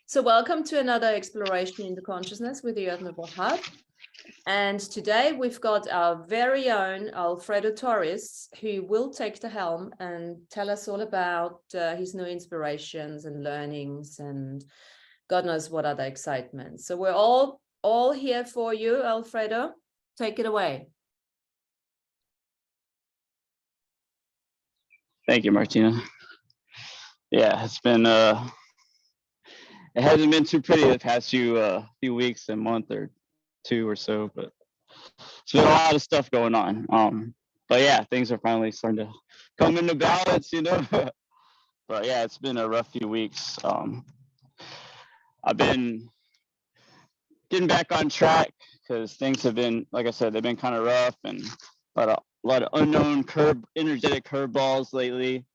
So welcome to another exploration into consciousness with the Admirable Heart. And today we've got our very own Alfredo Torres, who will take the helm and tell us all about his new inspirations and learnings and God knows what other excitements. So we're all here for you, Alfredo. Take it away. Thank you, Martina. Yeah, it's been it hasn't been too pretty the past few weeks, a month or two or so, but it's been a lot of stuff going on. But yeah, things are finally starting to come into balance, you know. But yeah, it's been a rough few weeks. I've been getting back on track because things have been, like I said, they've been kind of rough and a lot of unknown energetic curveballs lately.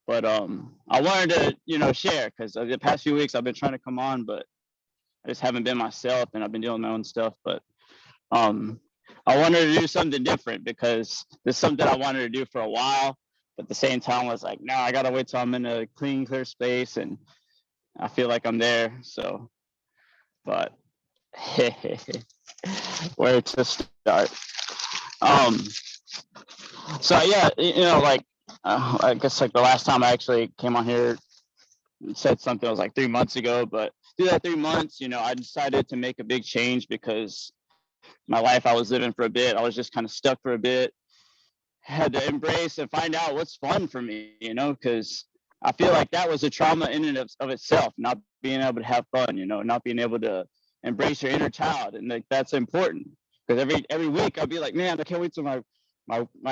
But I wanted to, share because the past few weeks I've been trying to come on, but I just haven't been myself, and I've been doing my own stuff. But I wanted to do something different because this is something I wanted to do for a while. But at the same time, I was like, no, I gotta wait till I'm in a clean, clear space, and I feel like I'm there. So, but where to start? So yeah, I guess like the last time I actually came on here, said something, it was like 3 months ago, but through that 3 months, I decided to make a big change because my life I was living for a bit, I was just kind of stuck for a bit. Had to embrace and find out what's fun for me, because I feel like that was a trauma in and of itself, not being able to have fun, not being able to embrace your inner child, and like that's important because every week I'll be like, man, I can't wait till my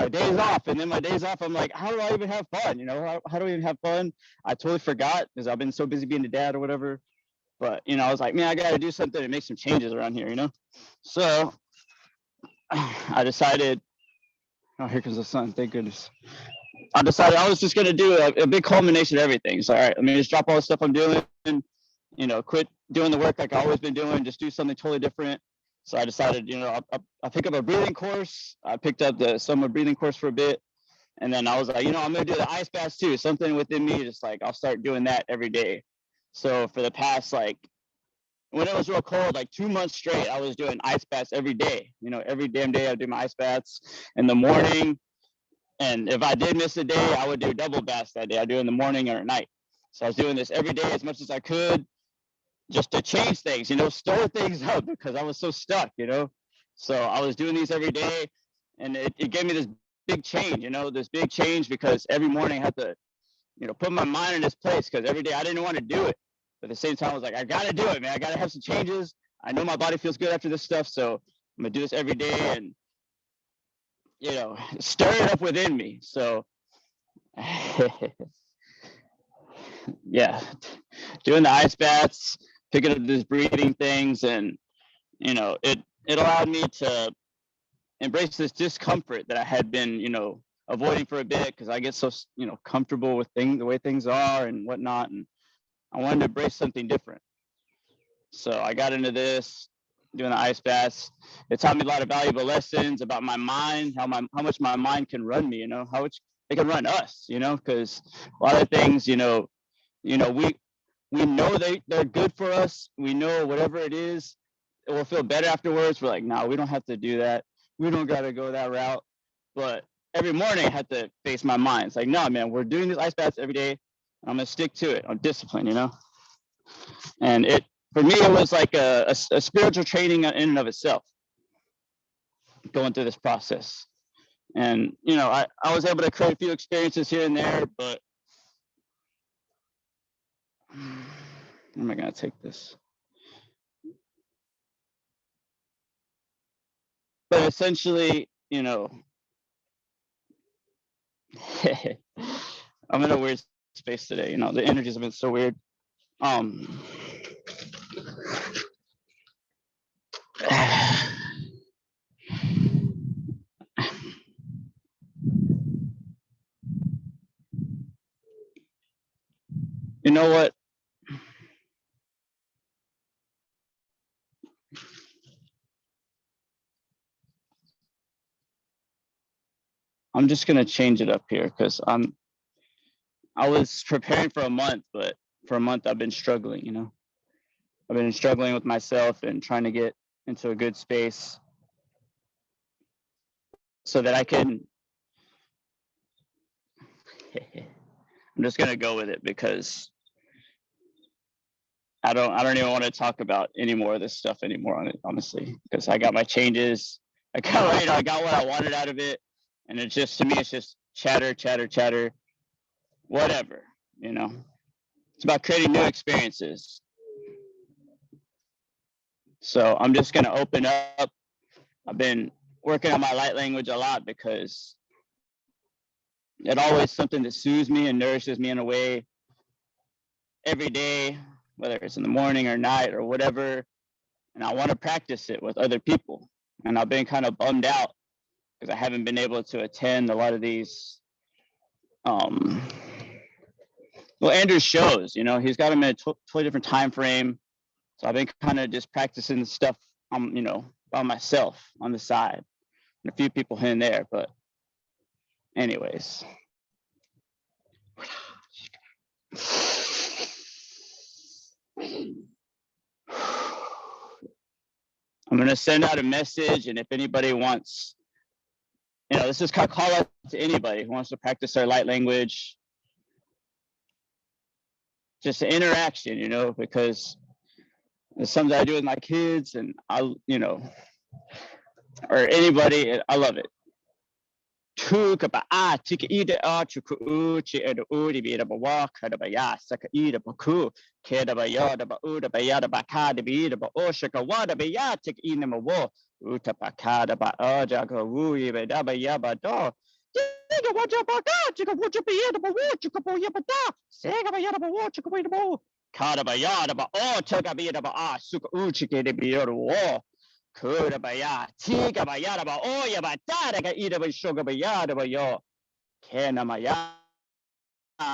days off, and then my days off I'm like, how do I even have fun? How do I even have fun? I totally forgot because I've been so busy being a dad or whatever. But I was like, man, I got to do something and make some changes around here, So I decided, oh, here comes the sun, thank goodness. I decided I was just going to do a big culmination of everything. So, all right, let me just drop all the stuff I'm doing, quit doing the work like I've always been doing, just do something totally different. So I decided, I pick up a breathing course. I picked up the summer breathing course for a bit. And then I was like, I'm going to do the ice baths too. Something within me, just like, I'll start doing that every day. So for the past, like, when it was real cold, like 2 months straight, I was doing ice baths every day. Every damn day I'd do my ice baths in the morning. And if I did miss a day, I would do double baths that day. I'd do it in the morning or at night. So I was doing this every day as much as I could, just to change things, store things up because I was so stuck, So I was doing these every day, and it gave me this big change, this big change because every morning I had to, put my mind in this place because every day I didn't want to do it. But at the same time, I was like, I got to do it, man. I got to have some changes. I know my body feels good after this stuff, so I'm going to do this every day and, stir it up within me. So, yeah, doing the ice baths, picking up these breathing things, and it allowed me to embrace this discomfort that I had been avoiding for a bit because I get so comfortable with the way things are and whatnot, and I wanted to embrace something different. So I got into this, doing the ice baths. It taught me a lot of valuable lessons about my mind, how much my mind can run me, how much it can run us, because a lot of things, we know they're good for us. We know whatever it is, it will feel better afterwards. We're like, no, we don't have to do that. We don't got to go that route. But every morning I had to face my mind. It's like, no, man, we're doing these ice baths every day. I'm going to stick to it. I'm disciplined, And for me, it was like a spiritual training in and of itself, going through this process. And, I was able to create a few experiences here and there, but where am I going to take this? But essentially, I'm in a weird space today. The energies have been so weird. You know what? I'm just gonna change it up here because I was preparing for a month, but for a month I've been struggling, you know. I've been struggling with myself and trying to get into a good space so that I can I'm just gonna go with it because I don't even want to talk about any more of this stuff anymore, honestly, because I got my changes. I got what I wanted out of it. And it's just, to me, it's just chatter, chatter, chatter, whatever, you know. It's about creating new experiences. So I'm just gonna open up. I've been working on my light language a lot because it's always something that soothes me and nourishes me in a way every day, whether it's in the morning or night or whatever. And I want to practice it with other people. And I've been kind of bummed out because I haven't been able to attend a lot of these Andrew's shows, you know. He's got them in a totally different time frame. So I've been kind of just practicing stuff, you know, by myself on the side, and a few people here and there. But anyways. I'm going to send out a message, and if anybody wants, you know, this is kind of call out to anybody who wants to practice their light language. Just an interaction, you know, because it's something I do with my kids, and you know, or anybody, I love it. Tuka ba tika ida chuku uchi edo udi bida ba waka da ba ya saka ida ba ku keda ba yada ba uda ba yada ba ka da bida ba oshaka wada ba ya tik ina ma wo uta pa ka da ba aja ka wu ba da ba ya ba do Diga waja ba ka chika wuja ba yada ba wo chika bo ya ba da sega ba yada ba wo chika ba bo ka ba yada ba o taka bida ba suka uchi keda bida wo Kuda ba ya, tiga ba yada ba, oh ya ba, tada ka ida ba sugar ba yada ba yo, kena ma ya,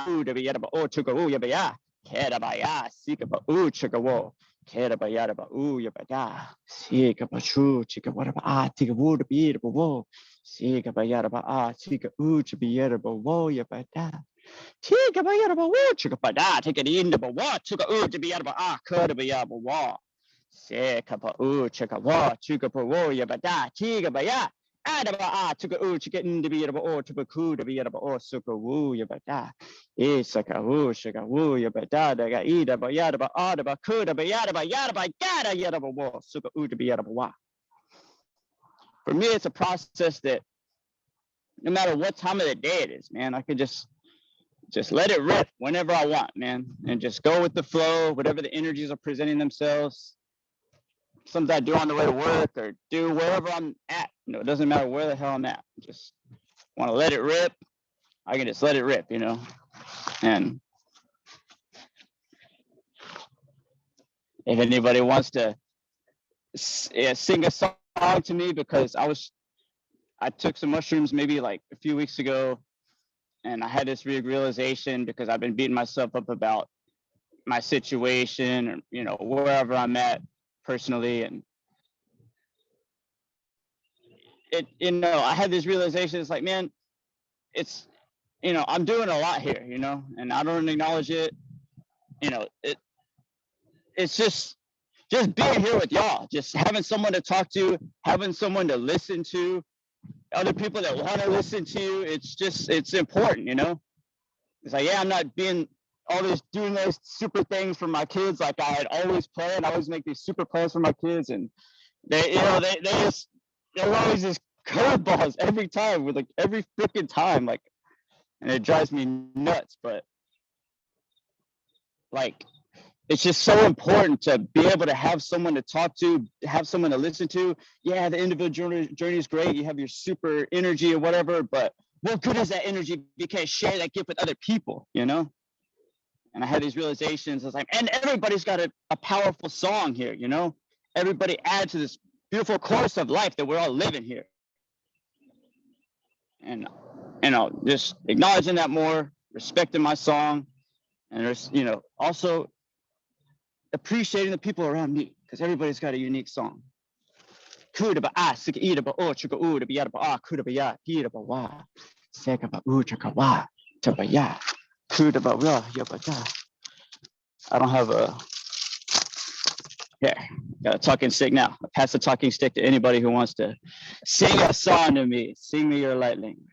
uda ba yada ba, oh chuka ya ba ya, keda ba ya, sika ba chuka wo, keda ba yada ba, ya ba da, sika ba chu, chika wada ba tiga wuda ba yada ba wo, sika ba yada ba tika chuka ba yada ba wo ya ba da. Tiga ba yada ba wo, chika ba da, tika di inda ba wo, chuka uda ba yada ba kuda ba yada ba wo. Seka pa chika wa chuka pa wo ya ba da tiga ba ya ada ba chuka chika indi bi ba o chuka ku da bi ba o suka wu ya ba da saka wu shika wu ya ba da da ga ida ba ya da ba da ba ku da ba ya da ba gada ya da ba wo suka da bi ba wa. For me, it's a process that no matter what time of the day it is, man, I could just let it rip whenever I want, man, and just go with the flow, whatever the energies are presenting themselves. Something I do on the way to work or do wherever I'm at. You know, it doesn't matter where the hell I'm at. Just want to let it rip. I can just let it rip, you know. And if anybody wants to sing a song to me, because I took some mushrooms maybe like a few weeks ago, and I had this realization because I've been beating myself up about my situation, or, you know, wherever I'm at personally, and you know, I had this realization. It's like, man, it's, you know, I'm doing a lot here, you know, and I don't acknowledge it. You know, it's just being here with y'all, just having someone to talk to, having someone to listen to, other people that want to listen to you. It's important, you know. It's like, yeah, I'm not doing those super things for my kids like I had always planned. I always make these super plans for my kids, and they, you know, there's always this curveballs every time, with like every freaking time, like, and it drives me nuts. But like, it's just so important to be able to have someone to talk to, have someone to listen to. Yeah, the individual journey is great. You have your super energy or whatever, but what good is that energy if you can't share that gift with other people, you know? And I had these realizations. I was like, and everybody's got a powerful song here, you know? Everybody adds to this beautiful course of life that we're all living here. And, you know, just acknowledging that more, respecting my song, and there's, you know, also appreciating the people around me, because everybody's got a unique song. Kuda ba sika ida ba chuka da ba yada ba kuda ba ya ida ba wa seka ba chaka wa ta ba ya kuda ba ya ba da I don't have a, here, got a talking stick now. I pass the talking stick to anybody who wants to sing a song to me. Sing me your light language.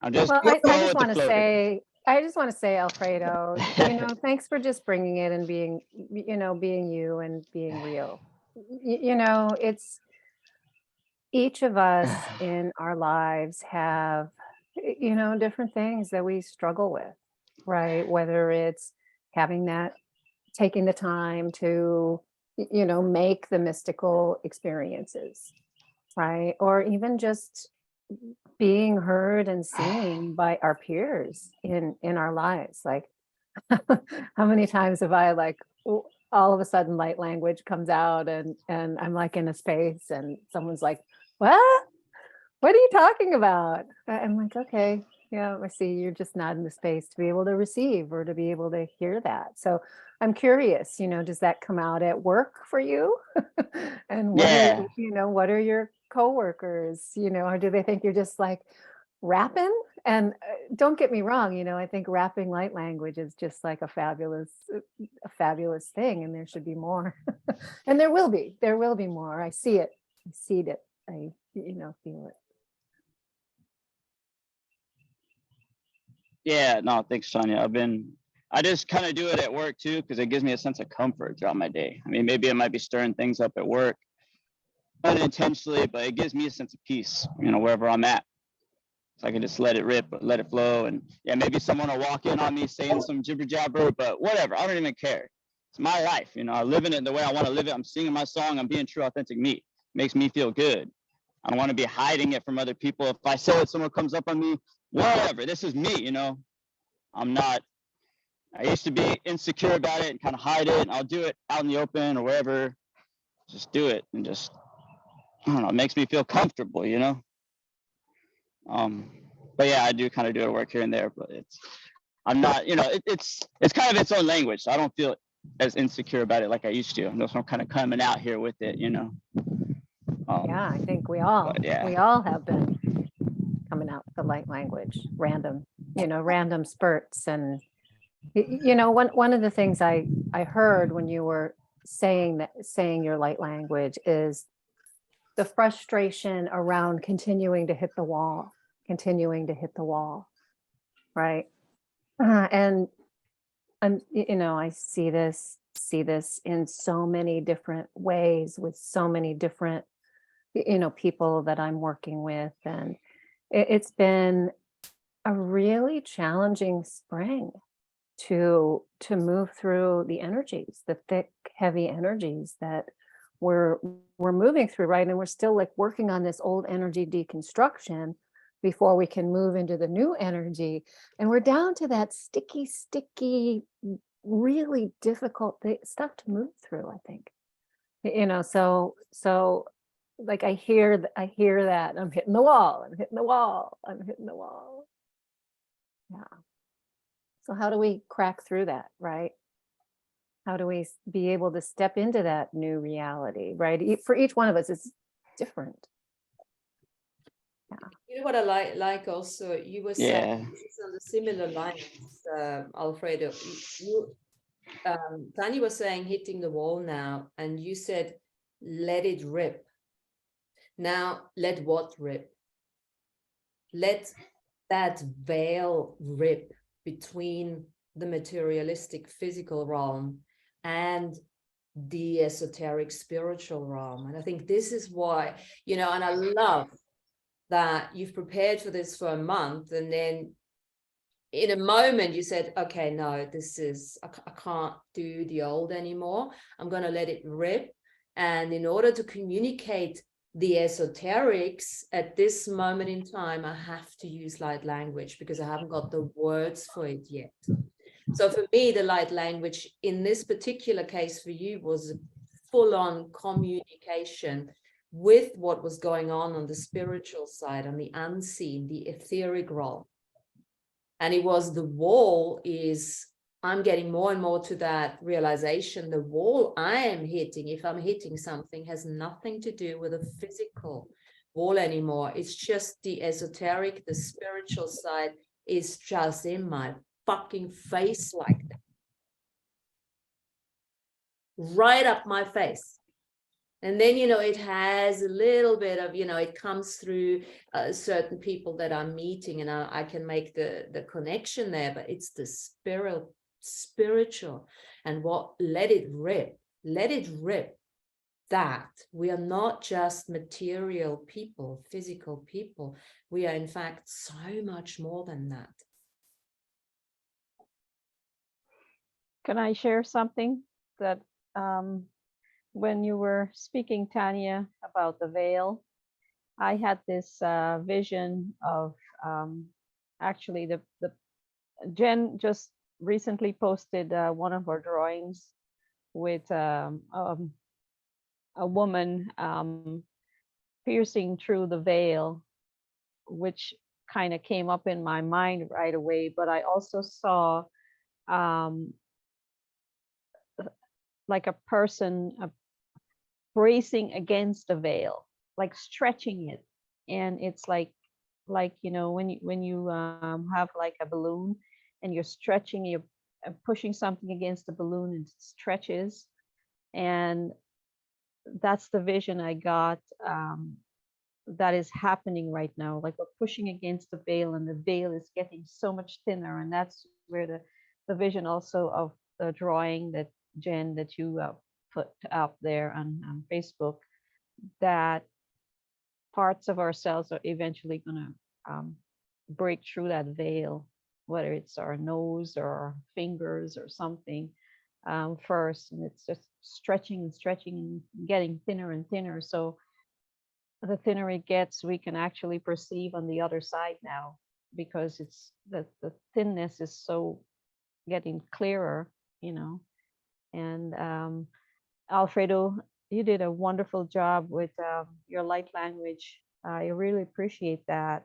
I'm just Well, going I just with the want to flow say, Alfredo, thanks for just bringing it and being, being you and being real. It's each of us in our lives have, different things that we struggle with, right? Whether it's having that, taking the time to, make the mystical experiences, right? Or even just being heard and seen by our peers in our lives. Like, how many times have I all of a sudden light language comes out and I'm like in a space and someone's like, what are you talking about? I'm like, okay, yeah, I see you're just not in the space to be able to receive or to be able to hear that. So I'm curious, does that come out at work for you? And Yeah. what are your coworkers, or do they think you're just like rapping? And don't get me wrong, I think rapping light language is just like a fabulous thing, and there should be more. And there will be more. I see it. I see it. I feel it. Yeah, no, thanks, Tanya. I just kind of do it at work too, because it gives me a sense of comfort throughout my day. I mean, maybe it might be stirring things up at work unintentionally, but it gives me a sense of peace, wherever I'm at. So I can just let it rip, let it flow. And yeah, maybe someone will walk in on me saying some jibber jabber, but whatever, I don't even care. It's my life, I'm living it the way I want to live it. I'm singing my song, I'm being true, authentic me. It makes me feel good. I don't want to be hiding it from other people. If I say it, someone comes up on me, whatever, this is me, I'm not, I used to be insecure about it and kind of hide it, and I'll do it out in the open or wherever. Just do it and just, I don't know, it makes me feel comfortable, But yeah, I do kind of do it at work here and there, but I'm not, it's kind of its own language. So I don't feel as insecure about it like I used to. I'm kind of coming out here with it, Yeah, I think we all have been coming out with the light language, random spurts. And one of the things I heard when you were saying your light language is the frustration around continuing to hit the wall, right? And I see this in so many different ways with so many different people that I'm working with, and it's been a really challenging spring to move through the energies, the thick, heavy energies that we're moving through, right? And we're still like working on this old energy deconstruction before we can move into the new energy. And we're down to that sticky, really difficult stuff to move through, I think. So like I hear that I'm hitting the wall. Yeah. So how do we crack through that, right? How do we be able to step into that new reality, right? For each one of us, it's different. Yeah. You know what I like also, you were saying on the similar lines, Alfredo, Tanya was saying hitting the wall now, and you said, let it rip. Now, let what rip? Let that veil rip between the materialistic physical realm and the esoteric spiritual realm. And I think this is why, and I love that you've prepared for this for a month, and then in a moment you said, okay, no, I can't do the old anymore. I'm going to let it rip. And in order to communicate the esoterics at this moment in time, I have to use light language because I haven't got the words for it yet. So for me, the light language in this particular case for you was full-on communication with what was going on the spiritual side, on the unseen, the etheric realm. And it was the wall is, I'm getting more and more to that realization, the wall I am hitting, if I'm hitting something, has nothing to do with a physical wall anymore. It's just the esoteric, the spiritual side is just in my fucking face like that. right up my face. And then, it has a little bit of, it comes through certain people that I'm meeting, and I can make the connection there, but it's the spiritual, and let it rip, that we are not just material people, physical people. We are in fact so much more than that. Can I share something that when you were speaking, Tanya, about the veil, I had this vision of actually the Jen just recently posted one of our drawings with a woman piercing through the veil, which kind of came up in my mind right away. But I also saw like a person bracing against the veil, like stretching it, and it's like when you have like a balloon and you're stretching, you're pushing something against the balloon and it stretches, and that's the vision I got. That is happening right now, like we're pushing against the veil and the veil is getting so much thinner, and that's where the vision also of the drawing that Jen, that you put up there on Facebook, that parts of ourselves are eventually going to break through that veil, whether it's our nose or our fingers or something first, and it's just stretching and stretching and getting thinner and thinner. So the thinner it gets, we can actually perceive on the other side now, because it's the thinness is so getting clearer, and Alfredo, you did a wonderful job with your light language. I really appreciate that,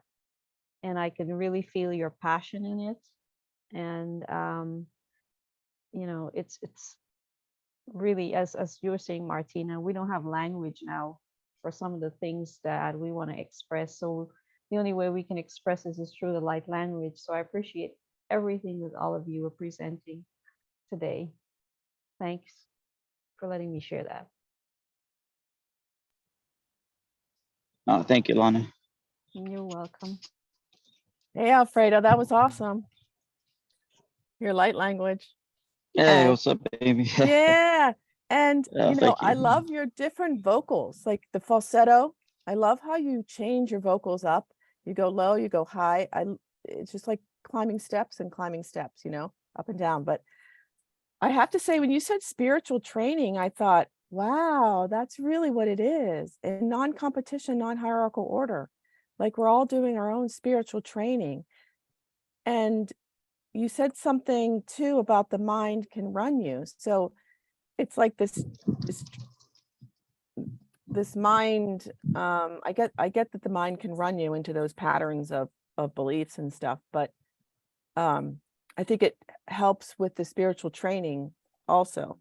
and I can really feel your passion in it. And it's really, as you were saying, Martina, we don't have language now for some of the things that we want to express. So the only way we can express this is through the light language. So I appreciate everything that all of you are presenting today. Thanks for letting me share that. Oh, thank you, Lana. You're welcome. Hey, Alfredo, that was awesome. Your light language. Hey, And- what's up, baby? Yeah. And, Yeah, thank I you. love your different vocals, like the falsetto. I love how you change your vocals up. You go low, you go high. It's just like climbing steps, up and down. But I have to say, when you said spiritual training, I thought, wow, that's really what it is. In non-competition, non-hierarchical order. Like we're all doing our own spiritual training. And you said something too about the mind can run you. So it's like this mind, I get that the mind can run you into those patterns of beliefs and stuff, but I think it helps with the spiritual training also,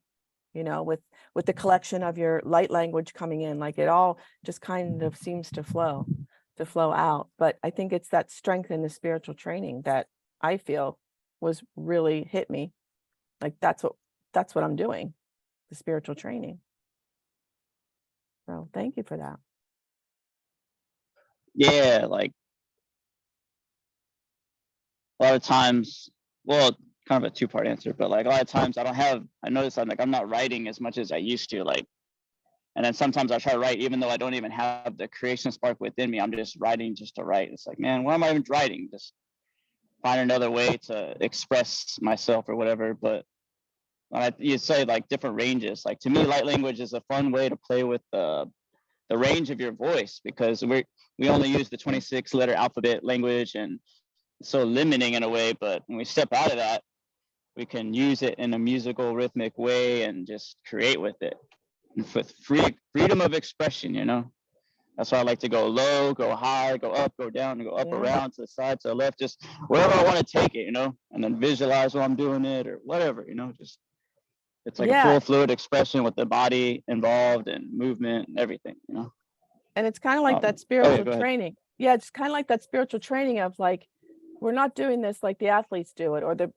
with the collection of your light language coming in, like it all just kind of seems to flow out. But I think it's that strength in the spiritual training that I feel was really hit me. Like that's what I'm doing, the spiritual training. So thank you for that. Yeah, like a lot of times, well, kind of a two-part answer, but like a lot of times I notice I'm not writing as much as I used to, like, and then sometimes I try to write even though I don't even have the creation spark within me. I'm just writing just to write. It's like, man, why am I even writing? Just find another way to express myself or whatever. But when you say like different ranges, like to me, light language is a fun way to play with the range of your voice, because we only use the 26 letter alphabet language, and so limiting in a way. But when we step out of that, we can use it in a musical, rhythmic way and just create with it, and with freedom of expression. That's why I like to go low, go high, go up, go down, and go up, around, to the side, to the left, just wherever I want to take it, and then visualize while I'm doing it or whatever, just it's like a full fluid expression with the body involved and movement and everything, And it's kind of like that spiritual training. Yeah, it's kind of like that spiritual training of like, we're not doing this like the athletes do it, or the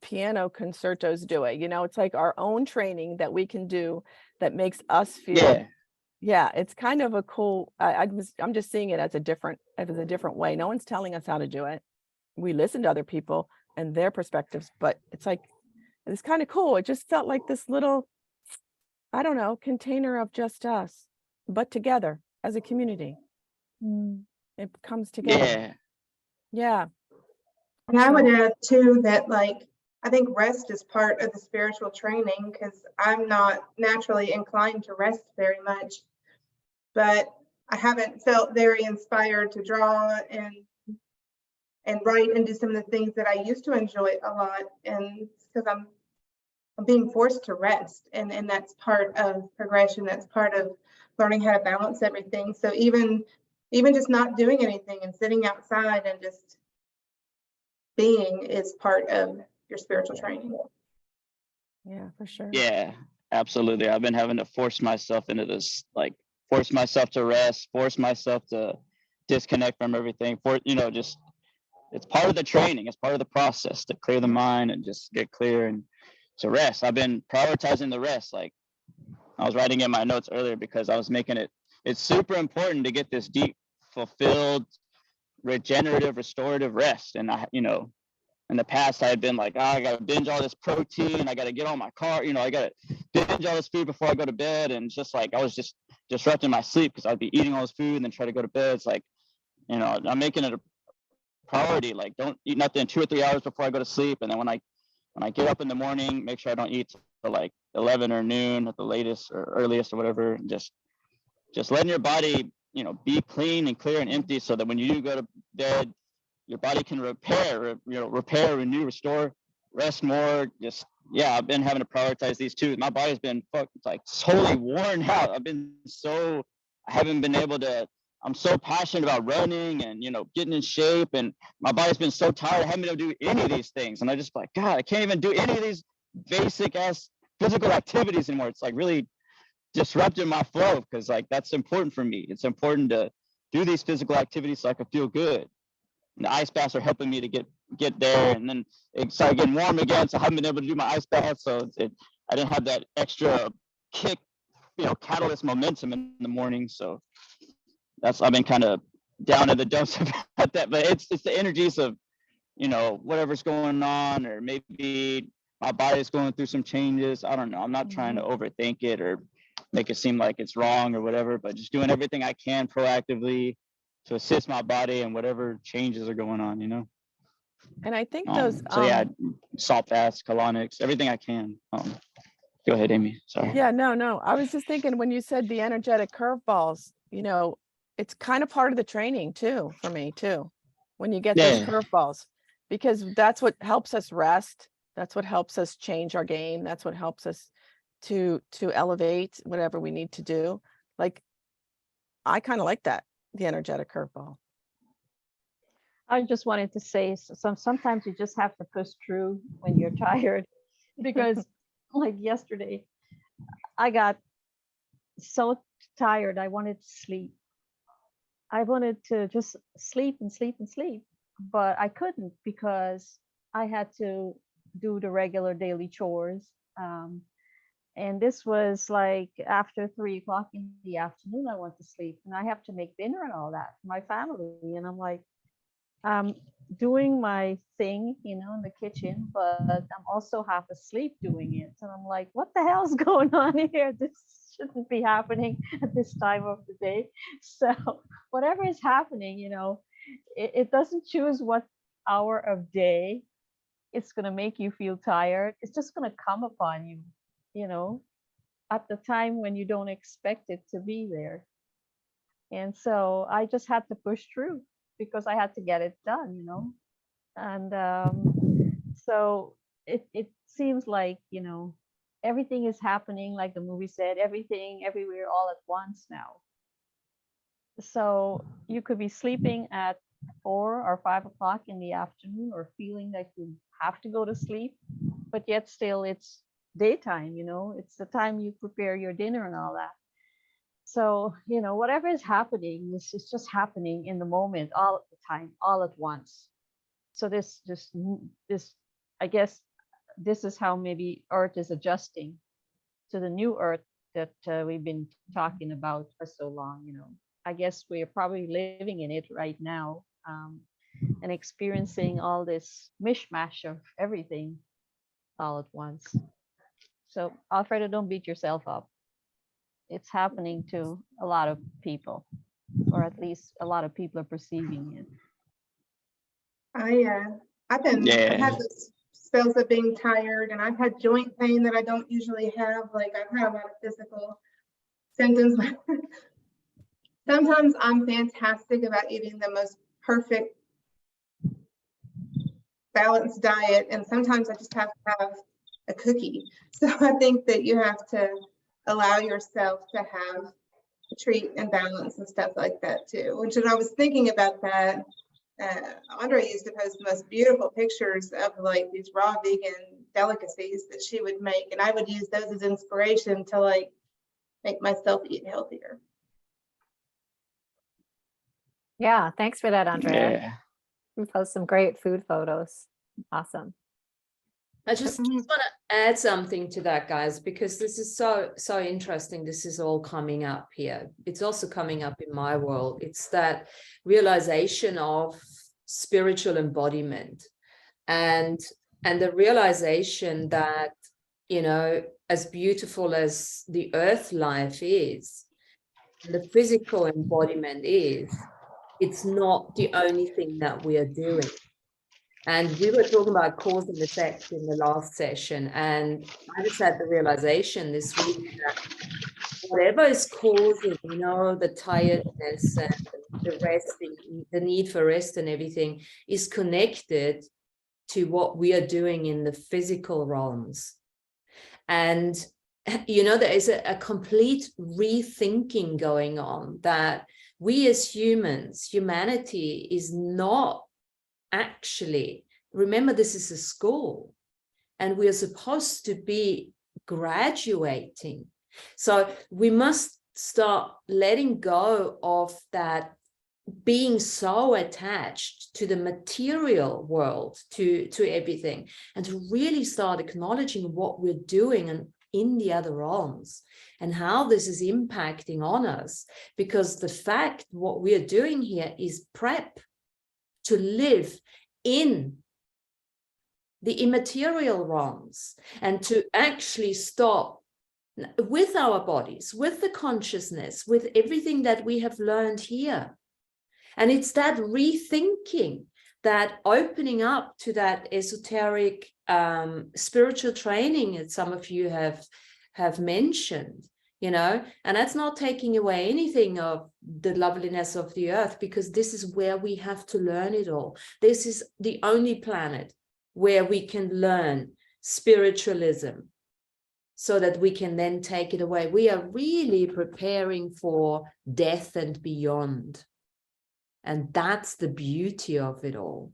piano concertos do it. You know, it's like our own training that we can do that makes us feel. Yeah. Yeah, it's kind of a cool. I'm just seeing it as a different way. No one's telling us how to do it. We listen to other people and their perspectives, but it's like it's kind of cool. It just felt like this little, I don't know, container of just us, but together as a community. It comes together. Yeah. Yeah. And I would So- add too that like I think rest is part of the spiritual training because I'm not naturally inclined to rest very much, but I haven't felt very inspired to draw and write and do some of the things that I used to enjoy a lot. And because I'm being forced to rest, and that's part of progression. That's part of learning how to balance everything. So even just not doing anything and sitting outside and just being is part of your spiritual training. Yeah, for sure. Yeah, absolutely. I've been having to force myself into this, like force myself to rest, force myself to disconnect from everything. Just it's part of the training. It's part of the process to clear the mind and just get clear and to rest. I've been prioritizing the rest. Like I was writing in my notes earlier because I was making it's super important to get this deep, fulfilled, regenerative, restorative rest. And in the past I had been like, I gotta binge all this protein, I gotta get on my car, I gotta binge all this food before I go to bed. And just like I was just disrupting my sleep because I'd be eating all this food and then try to go to bed. It's like, I'm making it a priority. Like don't eat nothing 2 or 3 hours before I go to sleep. And then when I get up in the morning, make sure I don't eat till like 11 or noon at the latest or earliest or whatever. And just letting your body, be clean and clear and empty so that when you do go to bed, your body can repair, renew, restore, rest more. I've been having to prioritize these two. My body's been totally worn out. I haven't been able to, I'm so passionate about running and, getting in shape, and my body's been so tired. I haven't been able to do any of these things. And I just like, God, I can't even do any of these basic ass physical activities anymore. It's like really disrupting my flow because like that's important for me. It's important to do these physical activities so I can feel good. And the ice baths are helping me to get there, and then it started getting warm again, so I haven't been able to do my ice bath. So I didn't have that extra kick, catalyst momentum in the morning. So I've been kind of down in the dumps about that. But it's the energies of whatever's going on, or maybe my body's going through some changes. I don't know. I'm not trying to overthink it or make it seem like it's wrong or whatever, but just doing everything I can proactively to assist my body and whatever changes are going on, And I think those salt baths, colonics, everything I can. Go ahead, Amy. Sorry. Yeah, no. I was just thinking when you said the energetic curveballs, it's kind of part of the training too, for me too. When you get those curveballs, because that's what helps us rest. That's what helps us change our game. That's what helps us to elevate whatever we need to do. Like, I kind of like that, the energetic curveball. I just wanted to say sometimes you just have to push through when you're tired, because like yesterday I got so tired I wanted to sleep. I wanted to just sleep and sleep and sleep, but I couldn't because I had to do the regular daily chores. And this was like after 3 o'clock in the afternoon, I went to sleep, and I have to make dinner and all that for my family. And I'm like, doing my thing, in the kitchen, but I'm also half asleep doing it. And I'm like, what the hell's going on here? This shouldn't be happening at this time of the day. So whatever is happening, it doesn't choose what hour of day it's going to make you feel tired. It's just going to come upon you, at the time when you don't expect it to be there. And so I just had to push through because I had to get it done, And so it seems like, everything is happening, like the movie said, everything, everywhere, all at once now. So you could be sleeping at 4 or 5 o'clock in the afternoon, or feeling like you have to go to sleep, but yet still it's daytime, it's the time you prepare your dinner and all that. So, whatever is happening is just happening in the moment, all at the time, all at once. So this, I guess, this is how maybe Earth is adjusting to the new Earth that we've been talking about for so long. I guess we're probably living in it right now, and experiencing all this mishmash of everything all at once. So, Alfredo, don't beat yourself up. It's happening to a lot of people, or at least a lot of people are perceiving it. I've had those spells of being tired, and I've had joint pain that I don't usually have. Like, I've had a lot of physical symptoms. Sometimes I'm fantastic about eating the most perfect balanced diet, and sometimes I just have to have a cookie. So I think that you have to allow yourself to have a treat and balance and stuff like that too. Which, when I was thinking about that, Andre used to post the most beautiful pictures of like these raw vegan delicacies that she would make, and I would use those as inspiration to like make myself eat healthier. Yeah, thanks for that, Andrea. Yeah. You post some great food photos. Awesome. I just want to add something to that, guys, because this is so interesting. This is all coming up here. It's also coming up in my world. It's that realization of spiritual embodiment, and the realization that, as beautiful as the earth life is, the physical embodiment is, it's not the only thing that we are doing. And we were talking about cause and effect in the last session, and I just had the realization this week that whatever is causing, the tiredness and the resting, the need for rest and everything, is connected to what we are doing in the physical realms. And there is a complete rethinking going on, that we as humanity is not actually, remember, this is a school and we are supposed to be graduating. So we must start letting go of that, being so attached to the material world, to everything, and to really start acknowledging what we're doing and in the other realms, and how this is impacting on us. Because the fact what we are doing here is prep to live in the immaterial realms, and to actually stop with our bodies, with the consciousness, with everything that we have learned here. And it's that rethinking, that opening up to that esoteric spiritual training that some of you have mentioned, and that's not taking away anything of the loveliness of the earth, because this is where we have to learn it all. This is the only planet where we can learn spiritualism, so that we can then take it away. We are really preparing for death and beyond. And that's the beauty of it all.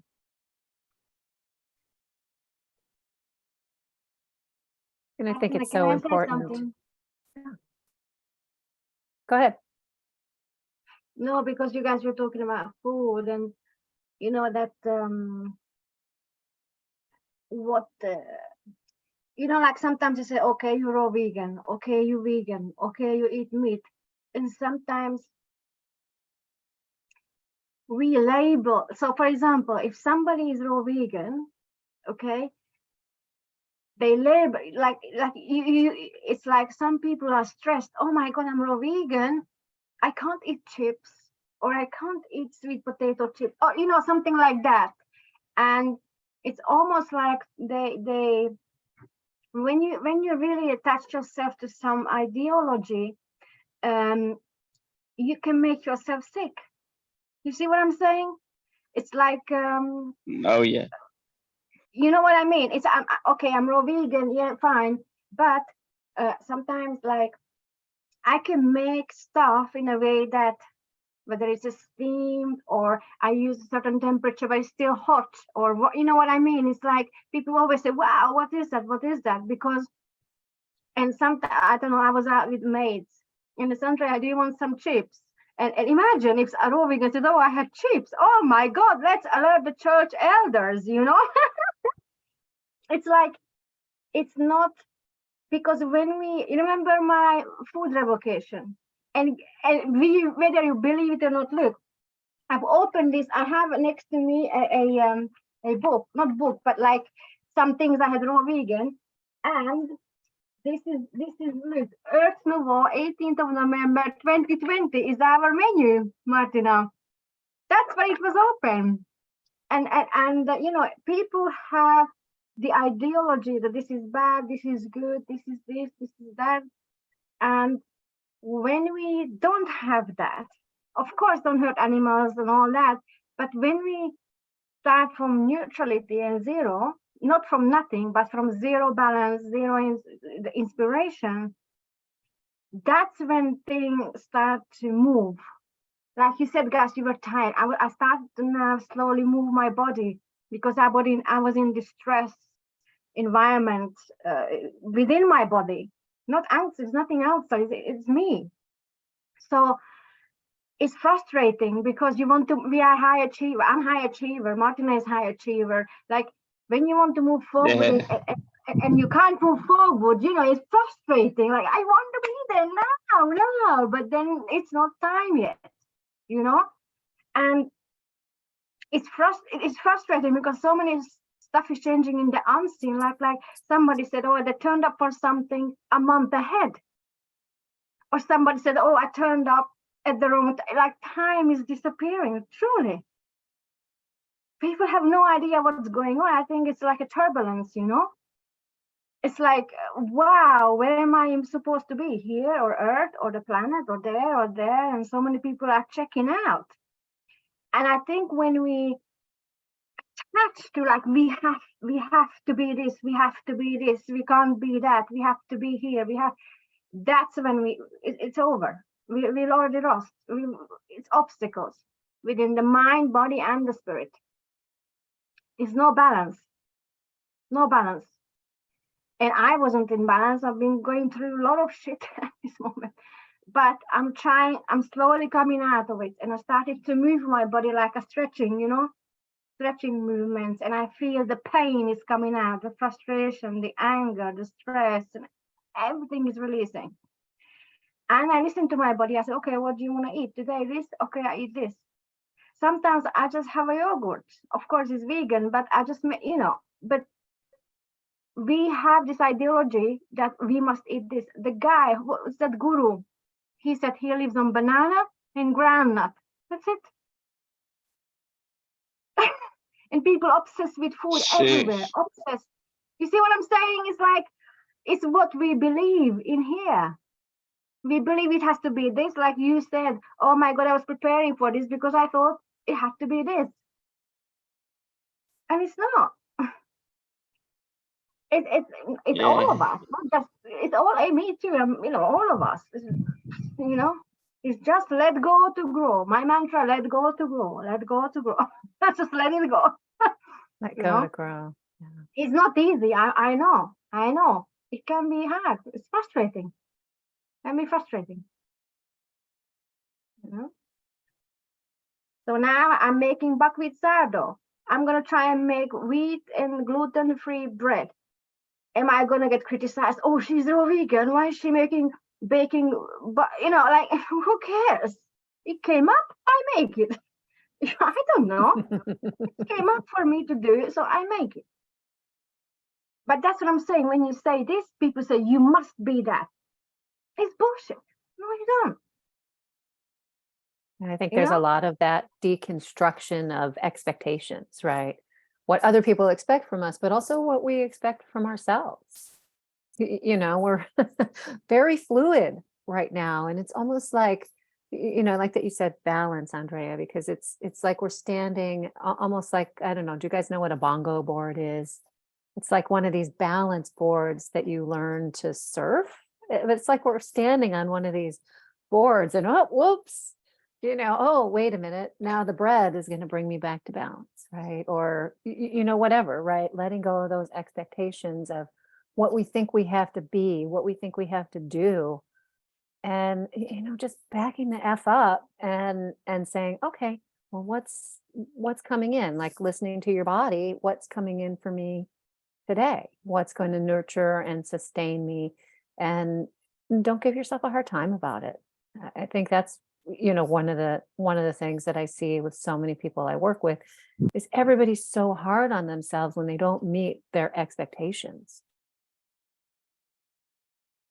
And I think it's Can so I say important. something? Go ahead. No, because you guys were talking about food, and that like sometimes you say, okay, you're raw vegan, okay, you vegan, okay, you eat meat, and sometimes we label. So for example, if somebody is raw vegan, okay, they label like you it's like some people are stressed. Oh my god, I'm raw vegan, I can't eat chips, or I can't eat sweet potato chips, or something like that. And it's almost like they when you really attach yourself to some ideology, you can make yourself sick. You see what I'm saying? It's like Oh yeah. you know what I mean? It's okay, I'm raw vegan, yeah, fine, but sometimes like I can make stuff in a way that, whether it's steamed or I use a certain temperature but it's still hot, or what, you know what I mean? It's like people always say, wow, what is that? What is that? Because, and sometimes, I don't know, I was out with maids in the country, do you want some chips? And imagine if a raw vegan said, oh, I have chips. Oh my God, let's alert the church elders, It's like it's not, because when you remember my food revocation, and whether you believe it or not, look, I've opened this. I have next to me a book, not book, but like some things I had raw vegan, and this is look, Earth Nouveau, 18th of November 2020 is our menu, Martina. That's why it was open. And you know, people have the ideology that this is bad, this is good, this is this is that. And when we don't have that, of course, don't hurt animals and all that, but when we start from neutrality and zero, not from nothing, but from zero balance, zero inspiration, that's when things start to move. Like you said, Gus, you were tired. I started to now slowly move my body because I was in distress environment within my body, not outside. It's nothing outside. It's me. So it's frustrating because you want to. We are high achiever. I'm high achiever. Martina is high achiever. Like when you want to move forward and you can't move forward, you know, it's frustrating. Like I want to be there now, but then it's not time yet. You know, and it's frustrating because so many stuff is changing in the unseen. Like somebody said, oh, they turned up for something a month ahead, or somebody said, oh, I turned up at the wrong time. Like time is disappearing. Truly, people have no idea what's going on. I think it's like a turbulence. You know, it's like, wow, where am I supposed to be? Here or Earth or the planet or there? And so many people are checking out. And I think when we attach to like, we have to be this, we have to be this, we can't be that, we have to be here, that's when it's over. We already lost. It's obstacles within the mind, body, and the spirit. It's no balance. And I wasn't in balance. I've been going through a lot of shit at this moment. But I'm slowly coming out of it. And I started to move my body like a stretching, you know, stretching movements. And I feel the pain is coming out, the frustration, the anger, the stress, and everything is releasing. And I listen to my body. I say, okay, what do you want to eat today? This? Okay, I eat this. Sometimes I just have a yogurt. Of course, it's vegan, but I just, you know, but we have this ideology that we must eat this. The guy, who's that guru? He said he lives on banana and groundnut. That's it. And people obsessed with food everywhere. Obsessed. You see what I'm saying? It's like, it's what we believe in here. We believe it has to be this, like you said. Oh my God, I was preparing for this because I thought it had to be this. And it's not. It's all of us, not just, it's all, me too, you know, all of us, you know, it's just let go to grow. My mantra, let go to grow, let go to grow. Just let it go. Let go to grow. Yeah. It's not easy. I know. It can be hard. It's frustrating. It can be frustrating. You know? So now I'm making buckwheat sourdough. I'm going to try and make wheat and gluten-free bread. Am I going to get criticized? Oh, she's a vegan. Why is she making baking? But, you know, like, who cares? It came up, I make it. I don't know. It came up for me to do it, so I make it. But that's what I'm saying. When you say this, people say, you must be that. It's bullshit. No, you don't. And I think there's a lot of that deconstruction of expectations, right? What other people expect from us, but also what we expect from ourselves. You know, we're very fluid right now. And it's almost like, you know, like that you said, balance, Andrea, because it's like we're standing almost like, I don't know, do you guys know what a bongo board is? It's like one of these balance boards that you learn to surf. It's like we're standing on one of these boards and, oh, whoops, you know, oh, wait a minute. Now the bread is going to bring me back to balance, right? Or, you know, whatever, right? Letting go of those expectations of what we think we have to be, what we think we have to do. And, you know, just backing the F up and saying, okay, well, what's coming in? Like listening to your body, what's coming in for me today, what's going to nurture and sustain me, and don't give yourself a hard time about it. I think that's, one of the things that I see with so many people I work with is everybody's so hard on themselves when they don't meet their expectations.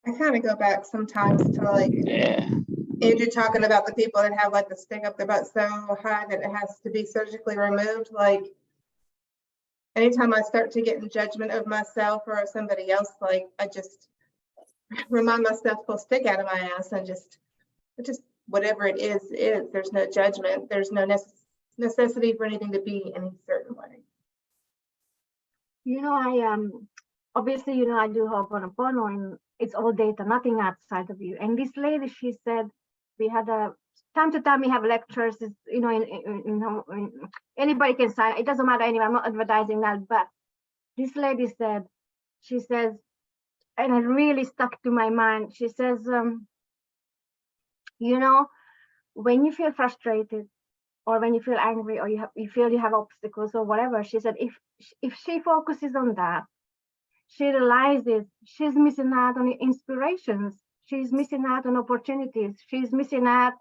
I kind of go back sometimes to like Yeah. Andrew talking about the people that have like the stick up their butt so high that it has to be surgically removed. Like anytime I start to get in judgment of myself or of somebody else, like I just remind myself, pull a stick out of my ass and just whatever it is. There's no judgment. There's no necessity for anything to be any certain way. I obviously, I do Ho'oponopono, and it's all data, nothing outside of you. And this lady, she said, we had time to time we have lectures, anybody can sign, it doesn't matter anyway, I'm not advertising that, but this lady said, she says, and it really stuck to my mind, she says, when you feel frustrated or when you feel angry or you feel you have obstacles or whatever, she said, if she focuses on that, she realizes she's missing out on inspirations. She's missing out on opportunities. She's missing out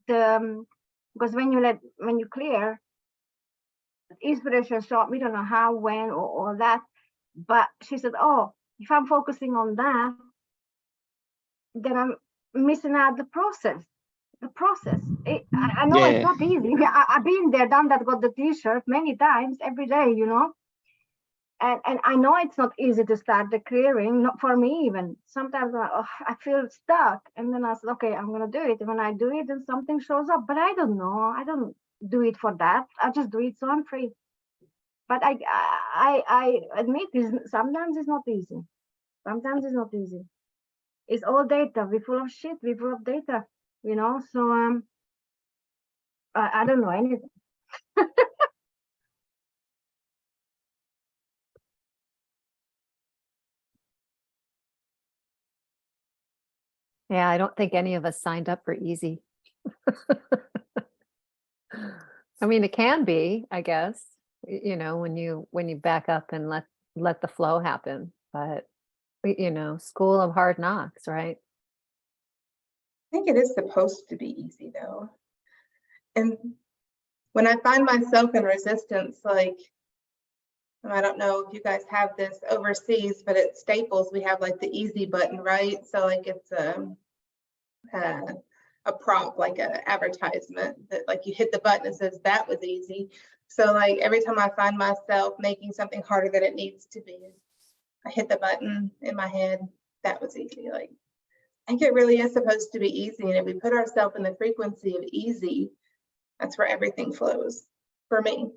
because when you clear, inspiration show up. We don't know how, when, or that. But she said, oh, if I'm focusing on that, then I'm missing out the process. I know it's not easy. I've been there, done that, got the t-shirt many times, every day, And I know it's not easy to start the clearing, not for me even. Sometimes I feel stuck, and then I said, okay, I'm gonna do it. And when I do it, then something shows up, but I don't know. I don't do it for that. I just do it so I'm free. But I admit, sometimes it's not easy. Sometimes it's not easy. It's all data. We're full of shit. We're full of data, So I don't know anything. Yeah, I don't think any of us signed up for easy. I mean, it can be, I guess, when you back up and let the flow happen. But school of hard knocks, right? I think it is supposed to be easy though. And when I find myself in resistance, like, I don't know if you guys have this overseas, but at Staples, we have like the easy button, right? So like it's a prop, like an advertisement that like you hit the button, it says that was easy. So like every time I find myself making something harder than it needs to be, I hit the button in my head, that was easy. Like I think it really is supposed to be easy. And if we put ourselves in the frequency of easy, that's where everything flows for me.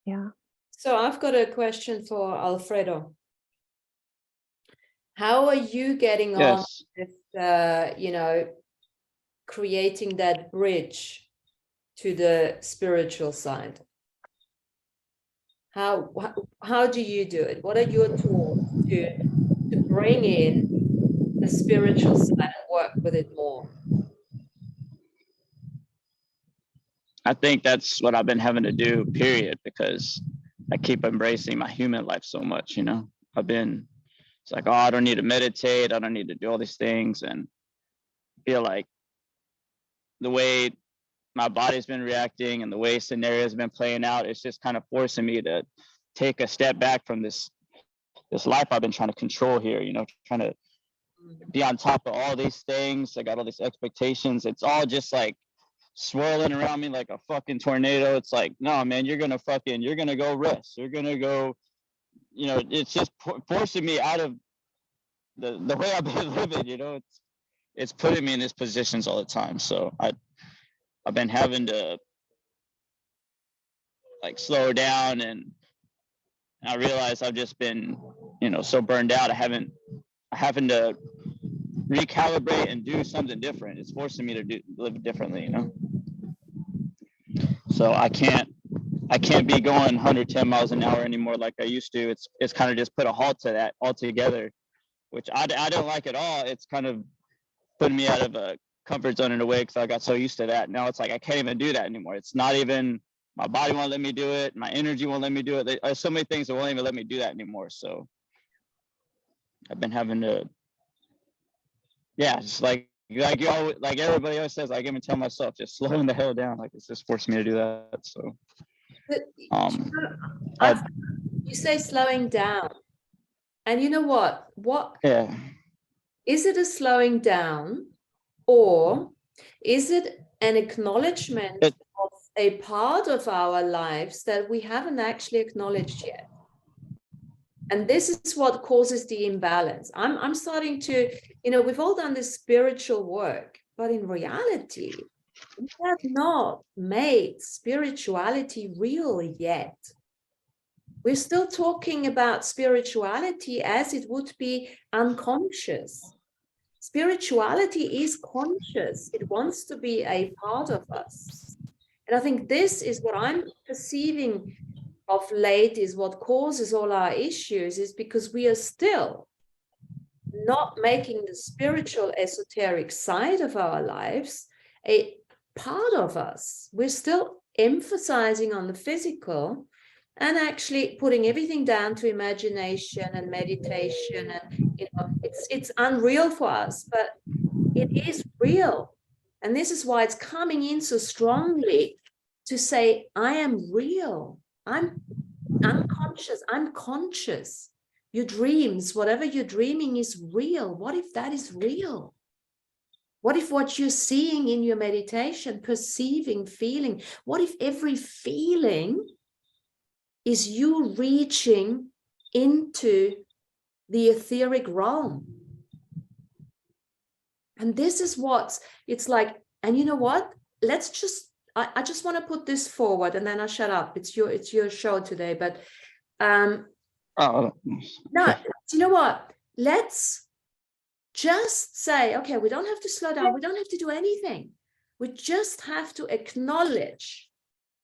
Yeah. So I've got a question for Alfredo. How are you getting on with, creating that bridge to the spiritual side? How do you do it? What are your tools to bring in the spiritual side and work with it more? I think that's what I've been having to do, period, because I keep embracing my human life so much, it's like, oh, I don't need to meditate. I don't need to do all these things. And I feel like the way my body's been reacting and the way scenarios have been playing out, it's just kind of forcing me to take a step back from this life I've been trying to control here, trying to be on top of all these things. I got all these expectations. It's all just like swirling around me like a fucking tornado. It's like, no, man, you're gonna go rest. You're gonna go, it's just forcing me out of the way I've been living. It's putting me in these positions all the time. So I've been having to like slow down, and I realize I've just been, so burned out. I having to recalibrate and do something different. It's forcing me to live differently, So I can't be going 110 miles an hour anymore like I used to. It's kind of just put a halt to that altogether, which I don't like at all. It's kind of putting me out of a comfort zone in a way because I got so used to that. Now it's like I can't even do that anymore. It's not even my body won't let me do it. My energy won't let me do it. There's so many things that won't even let me do that anymore. So I've been having to, yeah, just like you always, like everybody always says, I even tell myself, just slowing the hell down. Like it's just forced me to do that. So, But, I, you say slowing down. And you know what? yeah. Is it a slowing down, or is it an acknowledgement of a part of our lives that we haven't actually acknowledged yet? And this is what causes the imbalance. I'm starting to, we've all done this spiritual work, but in reality, we have not made spirituality real yet. We're still talking about spirituality as it would be unconscious. Spirituality is conscious. It wants to be a part of us. And I think this is what I'm perceiving of late, is what causes all our issues, is because we are still not making the spiritual esoteric side of our lives a part of us. We're still emphasizing on the physical and actually putting everything down to imagination and meditation, and it's unreal for us, but it is real. And this is why it's coming in so strongly to say, I am real, I'm unconscious, I'm conscious. Your dreams, whatever you're dreaming, is real. What if that is real? What if what you're seeing in your meditation, perceiving, feeling, what if every feeling is you reaching into the etheric realm? And this is what it's like. And you know what? Let's just, I just want to put this forward, and then I'll shut up. It's your show today. But no, you know what? Let's just say, okay, we don't have to slow down. We don't have to do anything. We just have to acknowledge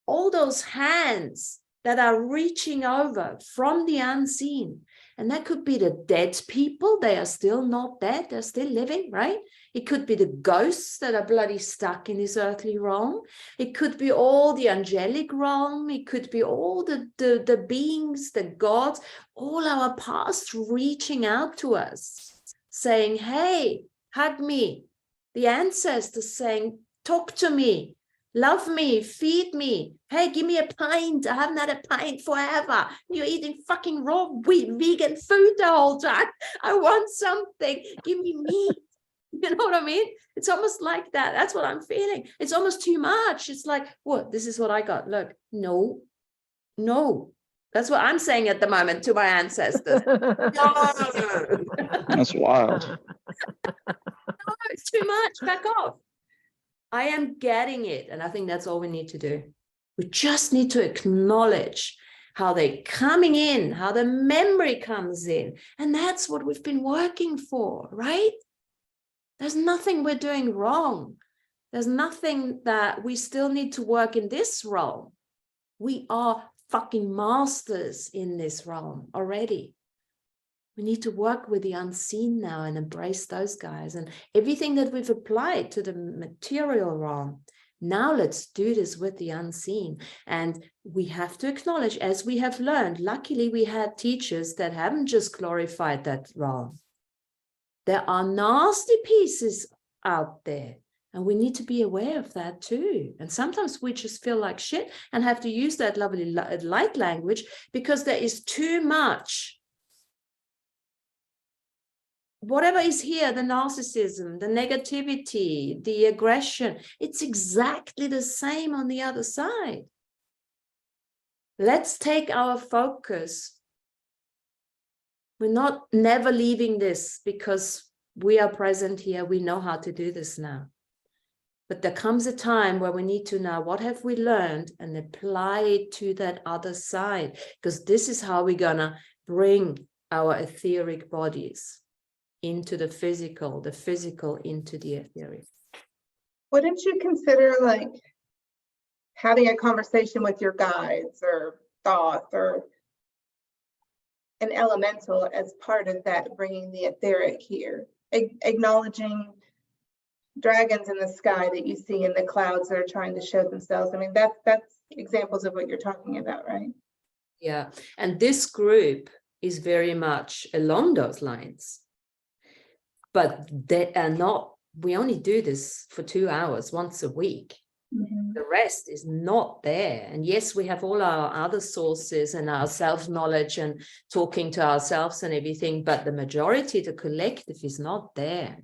all those hands that are reaching over from the unseen. And that could be the dead people. They are still not dead. They're still living, right? It could be the ghosts that are bloody stuck in this earthly realm. It could be all the angelic realm. It could be all the beings, the gods, all our past reaching out to us, saying, hey, hug me. The ancestors saying, talk to me. Love me, feed me. Hey, give me a pint. I haven't had a pint forever. You're eating fucking raw vegan food the whole time. I want something. Give me meat. You know what I mean? It's almost like that. That's what I'm feeling. It's almost too much. It's like, what? This is what I got. Look, no. That's what I'm saying at the moment to my ancestors. No. That's wild. No, it's too much. Back off. I am getting it. And I think that's all we need to do. We just need to acknowledge how they're coming in, how the memory comes in. And that's what we've been working for, right? There's nothing we're doing wrong. There's nothing that we still need to work in this realm. We are fucking masters in this realm already. We need to work with the unseen now and embrace those guys and everything that we've applied to the material realm. Now let's do this with the unseen. And we have to acknowledge, as we have learned, luckily we had teachers that haven't just glorified that realm. There are nasty pieces out there, and we need to be aware of that too. And sometimes we just feel like shit and have to use that lovely light language because there is too much. Whatever is here, the narcissism, the negativity, the aggression, it's exactly the same on the other side. Let's take our focus. We're not never leaving this because we are present here. We know how to do this now. But there comes a time where we need to know what have we learned and apply it to that other side, because this is how we're gonna bring our etheric bodies into the physical into the etheric. Wouldn't you consider like having a conversation with your guides or thoughts or an elemental as part of that, bringing the etheric here, acknowledging dragons in the sky that you see in the clouds that are trying to show themselves. I mean, that's examples of what you're talking about, right? Yeah, and this group is very much along those lines, but they are not. We only do this for 2 hours once a week. The rest is not there. And yes, we have all our other sources and our self-knowledge and talking to ourselves and everything, but the majority, the collective, is not there.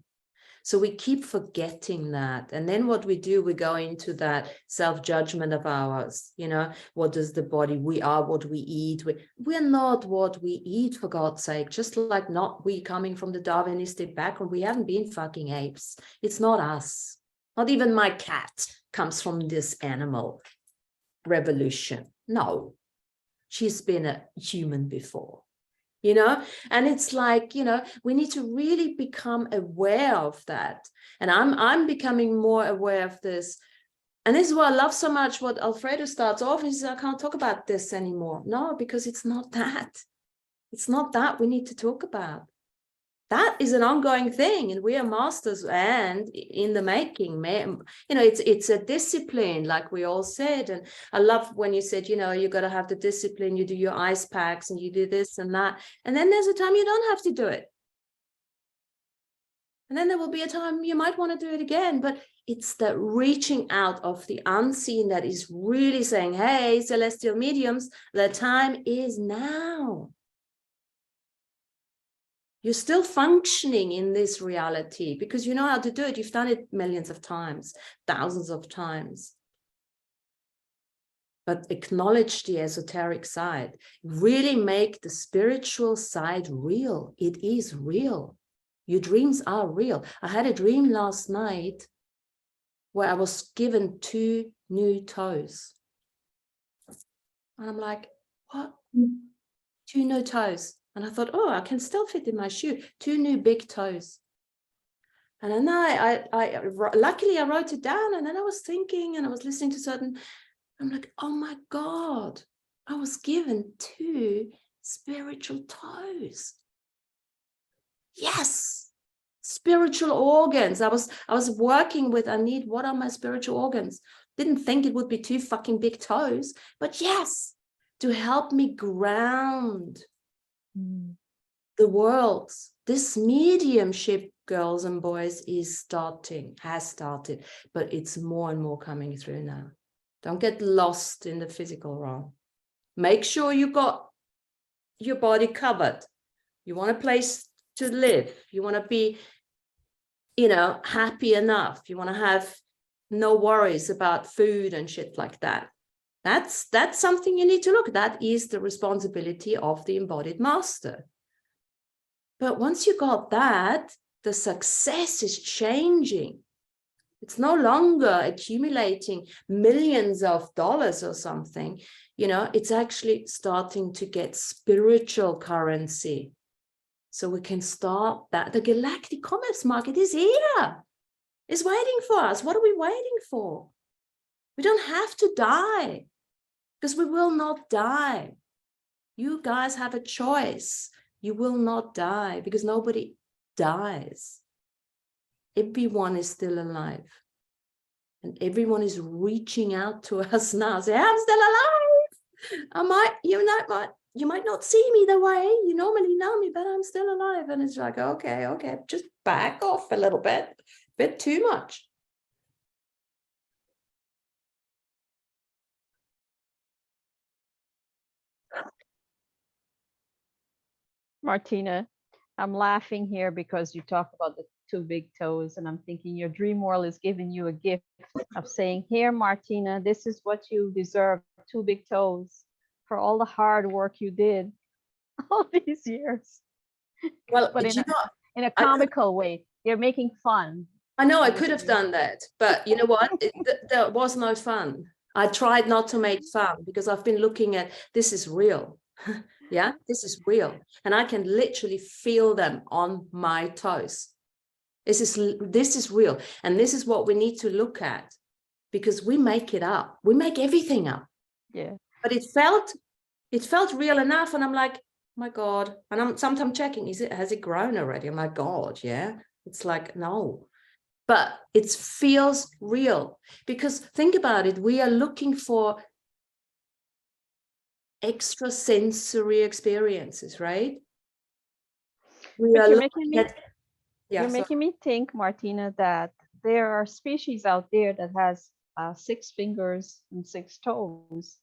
So we keep forgetting that. And then what we do, we go into that self-judgment of ours. You know, what does the body, we are what we eat. We're not what we eat, for God's sake, just like not we coming from the Darwinistic background. We haven't been fucking apes. It's not us. Not even my cat comes from this animal revolution. No, she's been a human before. You know, and it's like, you know, we need to really become aware of that. And I'm becoming more aware of this. And this is what I love so much. What Alfredo starts off is, I can't talk about this anymore. No, because it's not that. It's not that we need to talk about. That is an ongoing thing, and we are masters and in the making. You know, it's a discipline, like we all said. And I love when you said, you know, you got to have the discipline. You do your ice packs and you do this and that, and then there's a time you don't have to do it, and then there will be a time you might want to do it again. But it's the reaching out of the unseen that is really saying, hey, celestial mediums, the time is now. You're still functioning in this reality because you know how to do it. You've done it millions of times, thousands of times. But acknowledge the esoteric side. Really make the spiritual side real. It is real. Your dreams are real. I had a dream last night where I was given 2 new toes. And I'm like, what? 2 new toes. And I thought, oh, I can still fit in my shoe. 2 new big toes. And then I luckily I wrote it down, and then I was thinking and I was listening to certain, I'm like, oh my God, I was given 2 spiritual toes. Yes, spiritual organs. I was working with, what are my spiritual organs? Didn't think it would be 2 fucking big toes, but yes, to help me ground the world. This mediumship, girls and boys, has started, but it's more and more coming through now. Don't get lost in the physical realm. Make sure you got your body covered. You want a place to live. You want to be, you know, happy enough. You want to have no worries about food and shit like that. That's something you need to look at. That is the responsibility of the embodied master. But once you got that, the success is changing. It's no longer accumulating millions of dollars or something. You know, it's actually starting to get spiritual currency. So we can start that. The galactic commerce market is here. It's waiting for us. What are we waiting for? We don't have to die, because we will not die. You guys have a choice. You will not die, because nobody dies. Everyone is still alive. And everyone is reaching out to us now. Say, I'm still alive. You might not see me the way you normally know me, but I'm still alive. And it's like, okay, just back off a little bit too much. Martina, I'm laughing here because you talk about the 2 big toes, and I'm thinking your dream world is giving you a gift of saying, here, Martina, this is what you deserve, 2 big toes for all the hard work you did all these years. Well, but in a comical way, you're making fun. I know I could have done that, but you know what? There was no fun. I tried not to make fun, because I've been looking at, this is real. Yeah, this is real. And I can literally feel them on my toes. This is real. And this is what we need to look at, because we make it up. We make everything up. Yeah. But it felt real enough. And I'm like, my God. And I'm sometimes checking, has it grown already? I'm like, God, yeah. It's like, no. but it feels real. Because think about it, we are looking for extrasensory experiences, right? We But are you're looking making me at, yeah, you're so making me think, Martina, that there are species out there that has 6 fingers and 6 toes.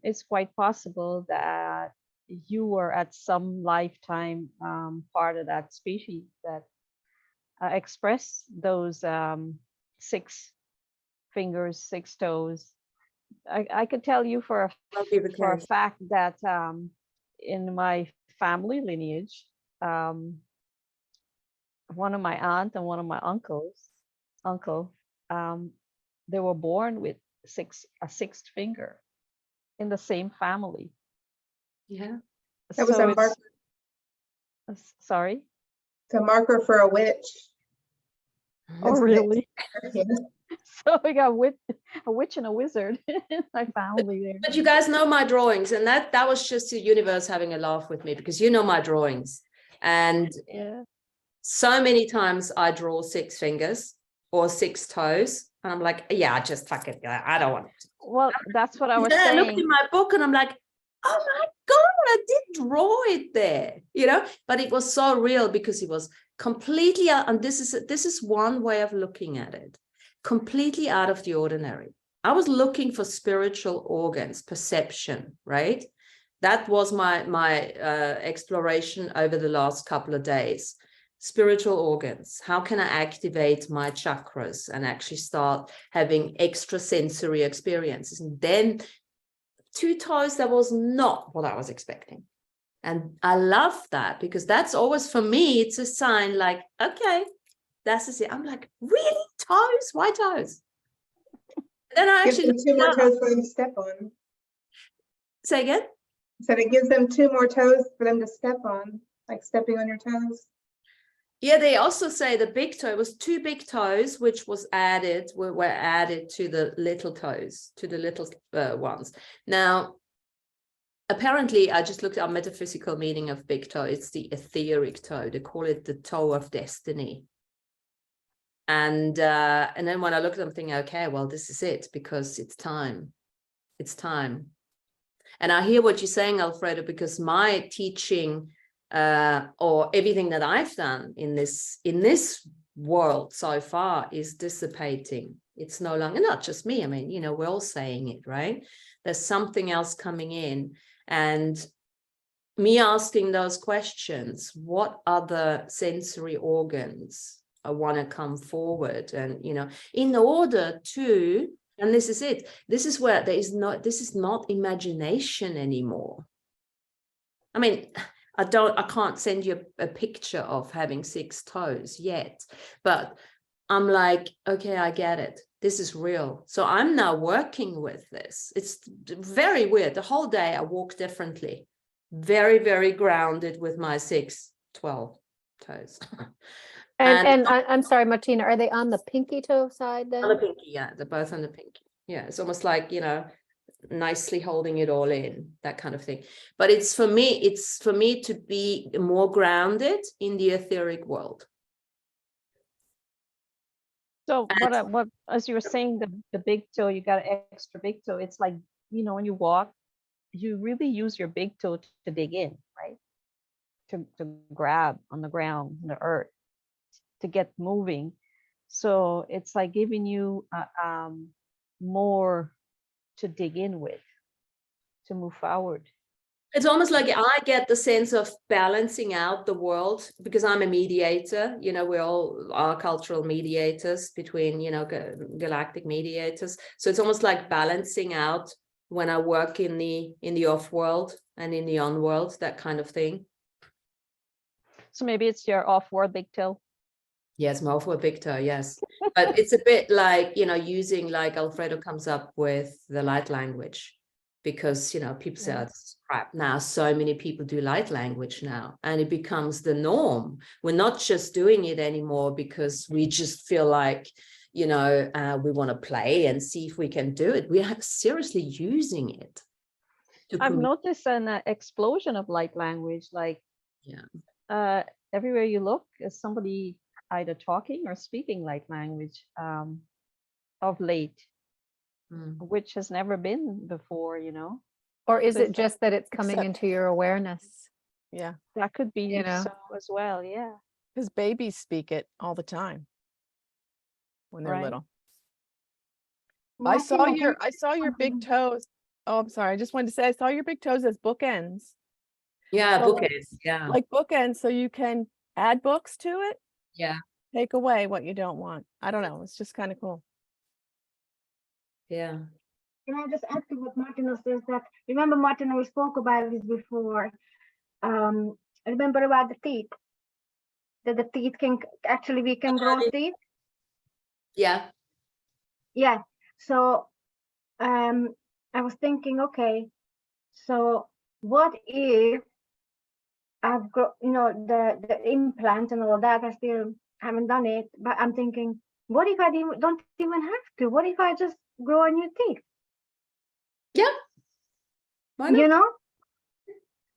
It's quite possible that you were at some lifetime part of that species that express those 6 fingers, 6 toes. I could tell you for that'll be the a case. fact that in my family lineage, one of my aunt and one of my uncle, they were born with a 6th finger in the same family. Yeah. That was So a marker, sorry. it's a marker for a witch. Oh, It's really? Yeah. So we got a witch and a wizard in my family there. But you guys know my drawings, and that was just the universe having a laugh with me, because you know my drawings. And Yeah. so many times I draw 6 fingers or 6 toes, and I'm like, yeah, just fuck it. I don't want it. Well, that's what I was Then I looked saying. in my book and I'm like, oh my God, I did draw it there, but it was so real because it was completely out. And this is one way of looking at it, completely out of the ordinary. I was looking for spiritual organs, perception, right? That was my exploration over the last couple of days. Spiritual organs. How can I activate my chakras and actually start having extrasensory experiences? And then 2 toes, that was not what I was expecting. And I love that, because that's always, for me, it's a sign like, okay, that's it. I'm like, really? Toes? Why toes? Then I Gives actually them 2 more toes for them to step on. say again. So it gives them 2 more toes for them to step on, like stepping on your toes. Yeah, they also say the big toe was 2 big toes, which were added to the little toes, to the little ones. Now, apparently, I just looked at our metaphysical meaning of big toe. It's the etheric toe. They call it the toe of destiny. And then when I look at them, I'm thinking, okay, well, this is it, because it's time. It's time. And I hear what you're saying, Alfredo, because my teaching or everything that I've done in this world so far is dissipating. It's no longer, not just me. I mean, we're all saying it, right? There's something else coming in. And me asking those questions, what other sensory organs I want to come forward? And, in order to, and this is it, this is where this is not imagination anymore. I mean, I can't send you a picture of having 6 toes yet, but I'm like, okay, I get it. This is real. So I'm now working with this. It's very weird. The whole day I walk differently, very, very grounded with my 6, 12 toes. And I'm sorry, Martina, are they on the pinky toe side then? On the pinky, yeah, they're both on the pinky. Yeah, it's almost like, nicely holding it all in, that kind of thing. But it's for me to be more grounded in the etheric world. So what as you were saying, the big toe, you got an extra big toe. It's like, when you walk, you really use your big toe to dig in, right? To grab on the ground, on the earth, to get moving. So it's like giving you more to dig in with, to move forward. It's almost like I get the sense of balancing out the world, because I'm a mediator. We all are cultural mediators between, galactic mediators. So it's almost like balancing out when I work in the off world and in the on world, that kind of thing. So maybe it's your off-world big toe. Yes, more for a big toe, yes. But it's a bit like, using, like Alfredo comes up with the light language, because, people say, oh, this is crap. Now, so many people do light language now, and it becomes the norm. We're not just doing it anymore because we just feel like, we want to play and see if we can do it. We are seriously using it. I've noticed an explosion of light language, like yeah. Everywhere you look, somebody either talking or speaking light language of late, Mm. which has never been before, you know. Or is So it just that it's coming except- into your awareness? Yeah, That could be You know. so as well. Yeah. because babies speak it all the time when they're Right. little. Martin, I saw your big toes. Oh, I'm sorry. I just wanted to say I saw your big toes as bookends. Yeah, So like- bookends. Yeah. Like bookends, so you can add books to it, Yeah. take away what you don't want. I don't know. It's just kind of cool. Yeah. Can I just add to what Martina says that, remember Martina, we spoke about this before. Remember about the teeth, that the teeth can, actually we can grow teeth. Yeah. Yeah, so I was thinking, okay, so what if I've got, you know, the implant and all that, I still haven't done it, but I'm thinking, what if I don't even have to? What if I just grow a new teeth? Yeah. Why not? You know,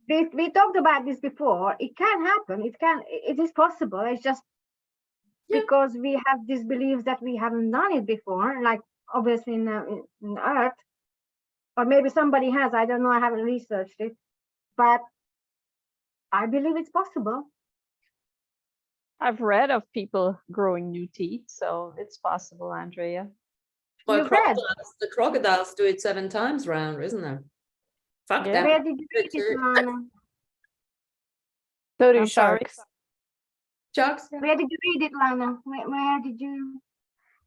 we talked about this before. It can happen. It is possible. It's just Yeah. because we have these beliefs that we haven't done it before, like obviously in Earth, or maybe somebody has. I don't know. I haven't researched it, but I believe it's possible. I've read of people growing new teeth, so it's possible, Andrea. Well, You read? the crocodiles do it 7 times round, isn't there? Fuck Yeah. that. Where did you read it, too. Lana? So do I'm sorry. sharks. Sharks. Yeah. Where did you read it, Lana? Where did you?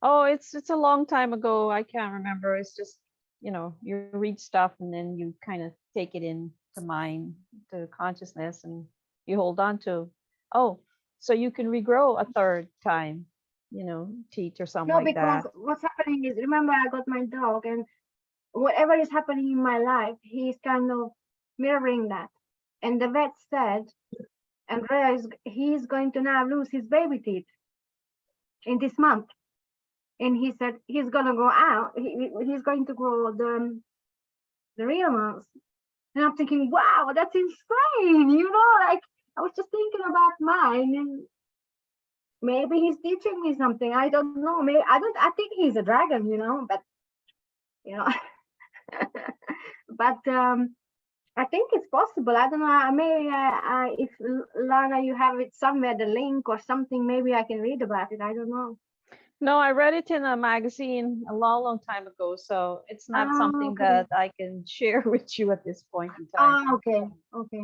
Oh, it's a long time ago. I can't remember. It's just, you know, you read stuff and then you kind of take it into mind, to consciousness, and you hold on to, oh, so you can regrow a third time, you know, teeth or something No, like because that. what's happening is, remember, I got my dog, and whatever is happening in my life, he's kind of mirroring that. And the vet said, Andrea he's going to now lose his baby teeth in this month. And he said he's gonna go out. He's going to grow the real ones. And I'm thinking, wow, that's insane. You know, like I was just thinking about mine, and maybe he's teaching me something. I don't know. Maybe I think he's a dragon, you know, but you know, but I think it's possible. I don't know. Maybe if Lana, you have it somewhere, the link or something, maybe I can read about it. I don't know. No, I read it in a magazine a long, long time ago, so it's not Oh, something okay. that I can share with you at this point in time. Oh, okay, okay.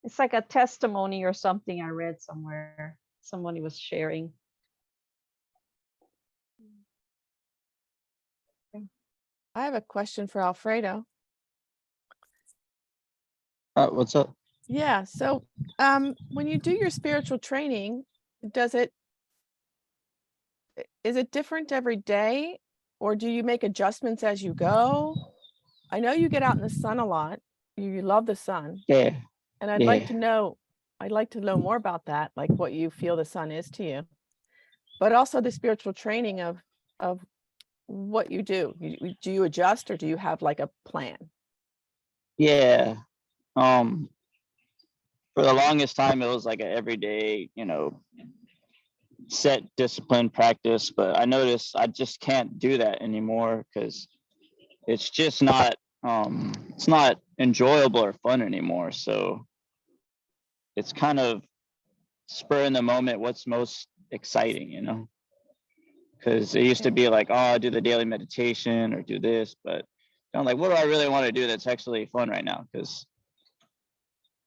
It's like a testimony or something I read somewhere. Somebody was sharing. I have a question for Alfredo. What's up? Yeah, so when you do your spiritual training, is it different every day, or do you make adjustments as you go? I know you get out in the sun a lot. You love the sun, Yeah. and I'd like Yeah. to know more about that, like what you feel the sun is to you, but also the spiritual training of what you do. Do you adjust, or do you have like a plan? Yeah. For the longest time, it was like an everyday, you know, set discipline practice, but I noticed I just can't do that anymore because it's just not it's not enjoyable or fun anymore. So it's kind of spur in the moment, what's most exciting, you know, because it used to be like, oh, I do the daily meditation or do this, but I'm like, what do I really want to do that's actually fun right now? Because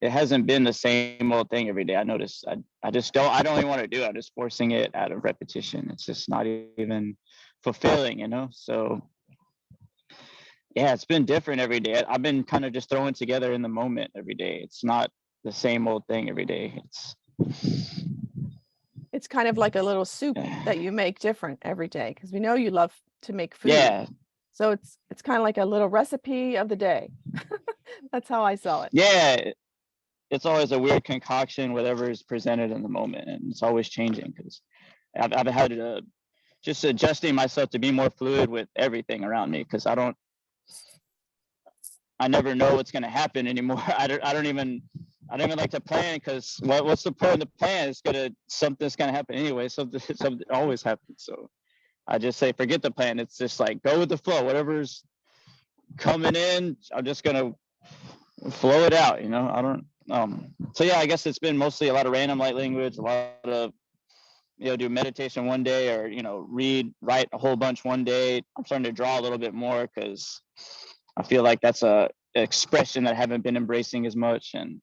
it hasn't been the same old thing every day. I notice I don't even want to do it. I'm just forcing it out of repetition. It's just not even fulfilling, you know? So yeah, it's been different every day. I've been kind of just throwing together in the moment every day. It's not the same old thing every day. It's kind of like a little soup that you make different every day, because we know you love to make food. Yeah. So it's kind of like a little recipe of the day. That's how I saw it. Yeah. It's always a weird concoction, whatever is presented in the moment. And it's always changing because I've had to just adjusting myself to be more fluid with everything around me, because I never know what's going to happen anymore. I don't even I don't even like to plan because what's the point of the plan? Something's gonna happen anyway. Something always happens. So I just say forget the plan. It's just like go with the flow. Whatever's coming in, I'm just gonna flow it out. I don't. So yeah, I guess it's been mostly a lot of random light language, a lot of do meditation one day, or write a whole bunch one day. I'm starting to draw a little bit more because I feel like that's a expression that I haven't been embracing as much, and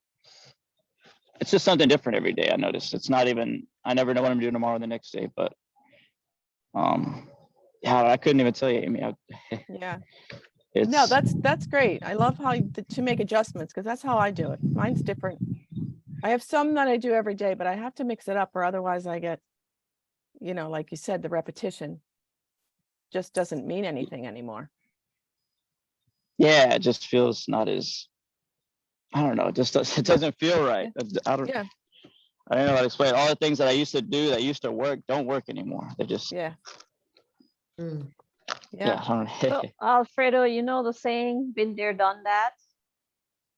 it's just something different every day. I noticed it's not even. I never know what I'm doing tomorrow, the next day, but yeah, I couldn't even tell you, Amy. Yeah. It's No, that's great. I love how to make adjustments, because that's how I do it. Mine's different. I have some that I do every day, but I have to mix it up, or otherwise I get, like you said, the repetition just doesn't mean anything anymore. yeah, it just feels not as. I don't know. It doesn't feel right. I don't. Yeah. I don't know how to explain. All the things that I used to do that used to work don't work anymore. They just. Yeah. Mm. Yeah. I don't know. So, Alfredo, you know the saying, been there, done that.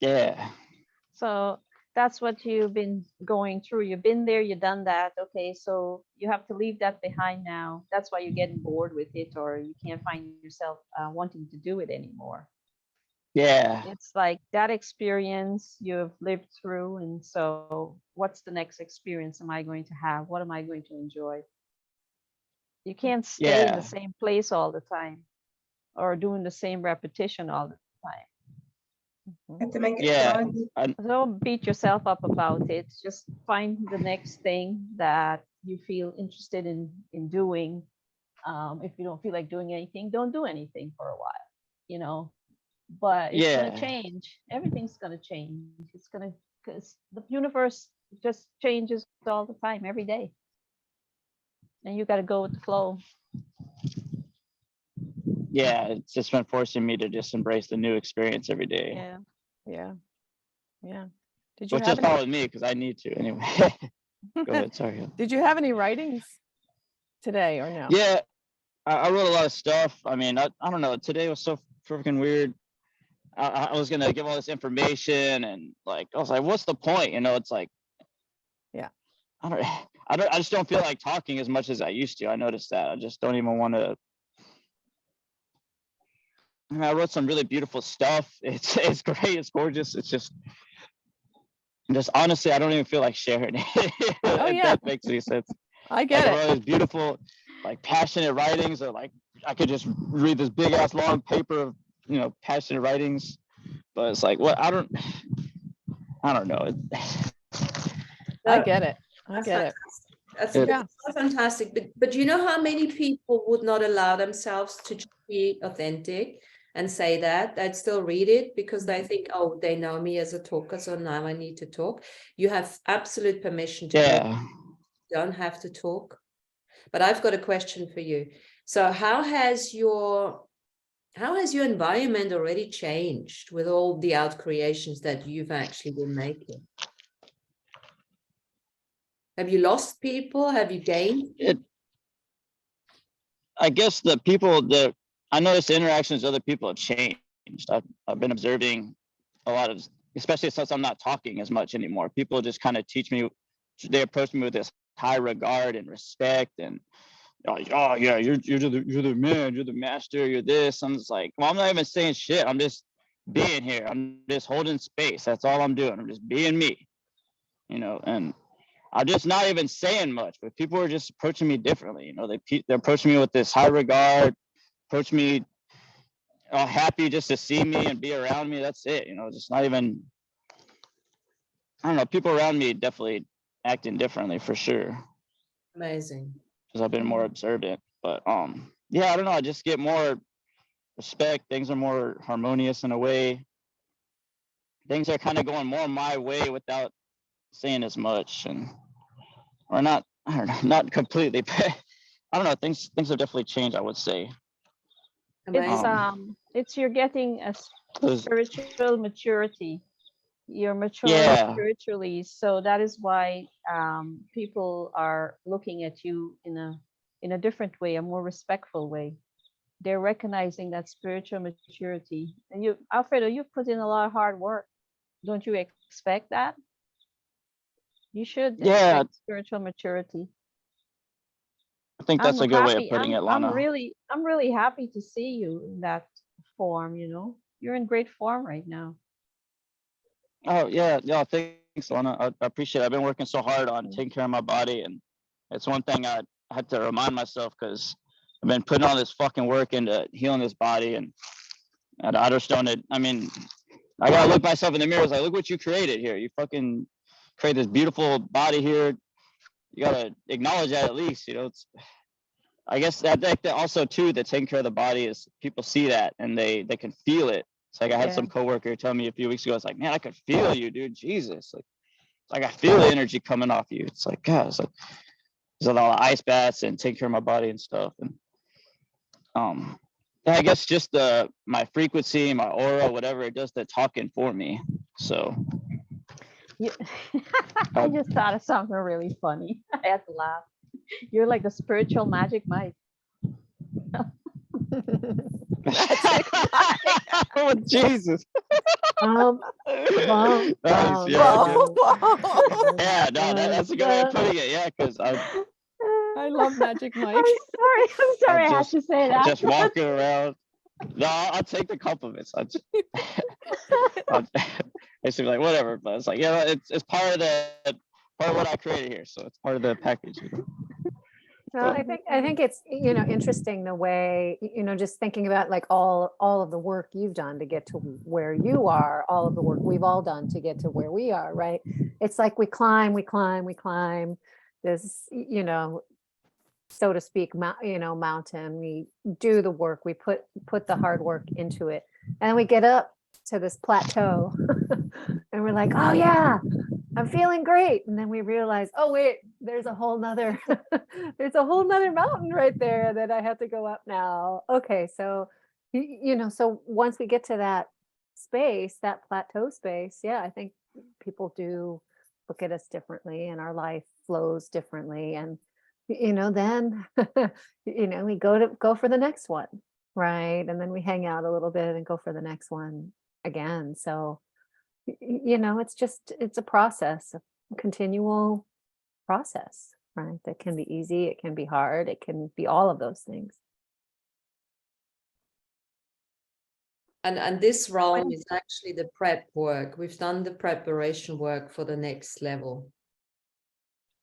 Yeah. So that's what you've been going through. You've been there, you've done that. Okay, so you have to leave that behind now. That's why you're getting bored with it, or you can't find yourself wanting to do it anymore. Yeah. It's like that experience you've lived through. And so, what's the next experience am I going to have? What am I going to enjoy? You can't stay in the Yeah. same place all the time or doing the same repetition all the time. Have to make it Yeah. fun. Don't beat yourself up about it. Just find the next thing that you feel interested in doing. If you don't feel like doing anything, don't do anything for a while, but it's going to Yeah. change. Everything's going to change. It's going to, because the universe just changes all the time, every day. And you got to go with the flow. Yeah. It's just been forcing me to just embrace the new experience every day. Yeah. Yeah. Yeah. Did you Which have is fine with me because I need to anyway. Go ahead. Sorry. Did you have any writings today or no? Yeah. I wrote a lot of stuff. I mean, I don't know. Today was so freaking weird. I was gonna give all this information, and like I was like, what's the point? It's like, Yeah. I just don't feel like talking as much as I used to. I noticed that. I just don't even want to. I wrote some really beautiful stuff. It's great. It's gorgeous. It's just honestly, I don't even feel like sharing it. Oh, If yeah. that makes any sense. I get Like, I it. wrote these beautiful, like passionate writings, or like I could just read this big ass long paper of passionate writings, but it's like what I don't know. I get it. I That's get it. That's Yeah. so fantastic. But you know how many people would not allow themselves to just be authentic and say that? They'd still read it because they think, oh, they know me as a talker, so now I need to talk. You have absolute permission to read. Yeah. You don't have to talk. But I've got a question for you. So how has your environment already changed with all the out creations that you've actually been making? Have you lost people? Have you gained? I guess the people that I noticed the interactions with other people have changed. I've been observing a lot of, especially since I'm not talking as much anymore. People just kind of teach me, they approach me with this high regard and respect, and oh yeah, you're the man, you're the master, you're this. I'm just like, well, I'm not even saying shit. I'm just being here. I'm just holding space. That's all I'm doing. I'm just being me, and I'm just not even saying much, but people are just approaching me differently. They're approaching me with this high regard, approach me happy just to see me and be around me. That's it. Just not even, I don't know. People around me definitely acting differently for sure. Amazing. Because I've been more observant, but yeah, I don't know. I just get more respect. Things are more harmonious in a way. Things are kind of going more my way without saying as much, or not. I don't know, not completely, but I don't know. Things have definitely changed, I would say. Amazing. It's you're getting a spiritual maturity. You're maturing Yeah. spiritually, so that is why people are looking at you in a different way, a more respectful way. They're recognizing that spiritual maturity. And you, Alfredo, you've put in a lot of hard work. Don't you expect that? You should Yeah. expect spiritual maturity. I think that's a good way of putting it, I'm Lana. really happy to see you in that form, you know. You're in great form right now. Oh yeah, thanks, Lana. I appreciate it. I've been working so hard on taking care of my body, and it's one thing I had to remind myself, because I've been putting all this fucking work into healing this body, and I just don't. I mean, I gotta look myself in the mirror. It's like, look what you created here. You fucking create this beautiful body here. You gotta acknowledge that at least. You know, it's. I guess that also too, that taking care of the body is people see that and they can feel it. It's like I had some coworker tell me a few weeks ago. It's like, man, I could feel you, dude. Jesus, like I feel the energy coming off you. It's like, God, it's like there's a lot of ice baths and taking care of my body and stuff. And I guess just my frequency, my aura, whatever, it does the talking for me. So I just thought of something really funny. I had to laugh. You're like the spiritual magic Mike. Oh Jesus. Nice, Yeah, no, that's a good way of putting it. Yeah, because I love Magic Mike. I'm sorry, I had to say that. just walking around. No, I'll take the compliments. It's like whatever, but it's like, yeah, it's part of what I created here, so it's part of the package. Well, I think it's, you know, interesting the way, you know, just thinking about like all of the work you've done to get to where you are, all of the work we've all done to get to where we are, right? It's like we climb this, you know, so to speak, mountain. We do the work, we put the hard work into it, and then we get up to this plateau and we're like, oh yeah, I'm feeling great. And then we realize, oh wait, there's a whole nother mountain right there that I have to go up now. Okay, so you know, so once we get to that space, that plateau space, yeah, I think people do look at us differently and our life flows differently. And you know, then you know, we go for the next one, right? And then we hang out a little bit and go for the next one again. So you know, it's a process, a continual process, right? That can be easy, it can be hard, it can be all of those things. And this realm is actually the prep work. We've done the preparation work for the next level,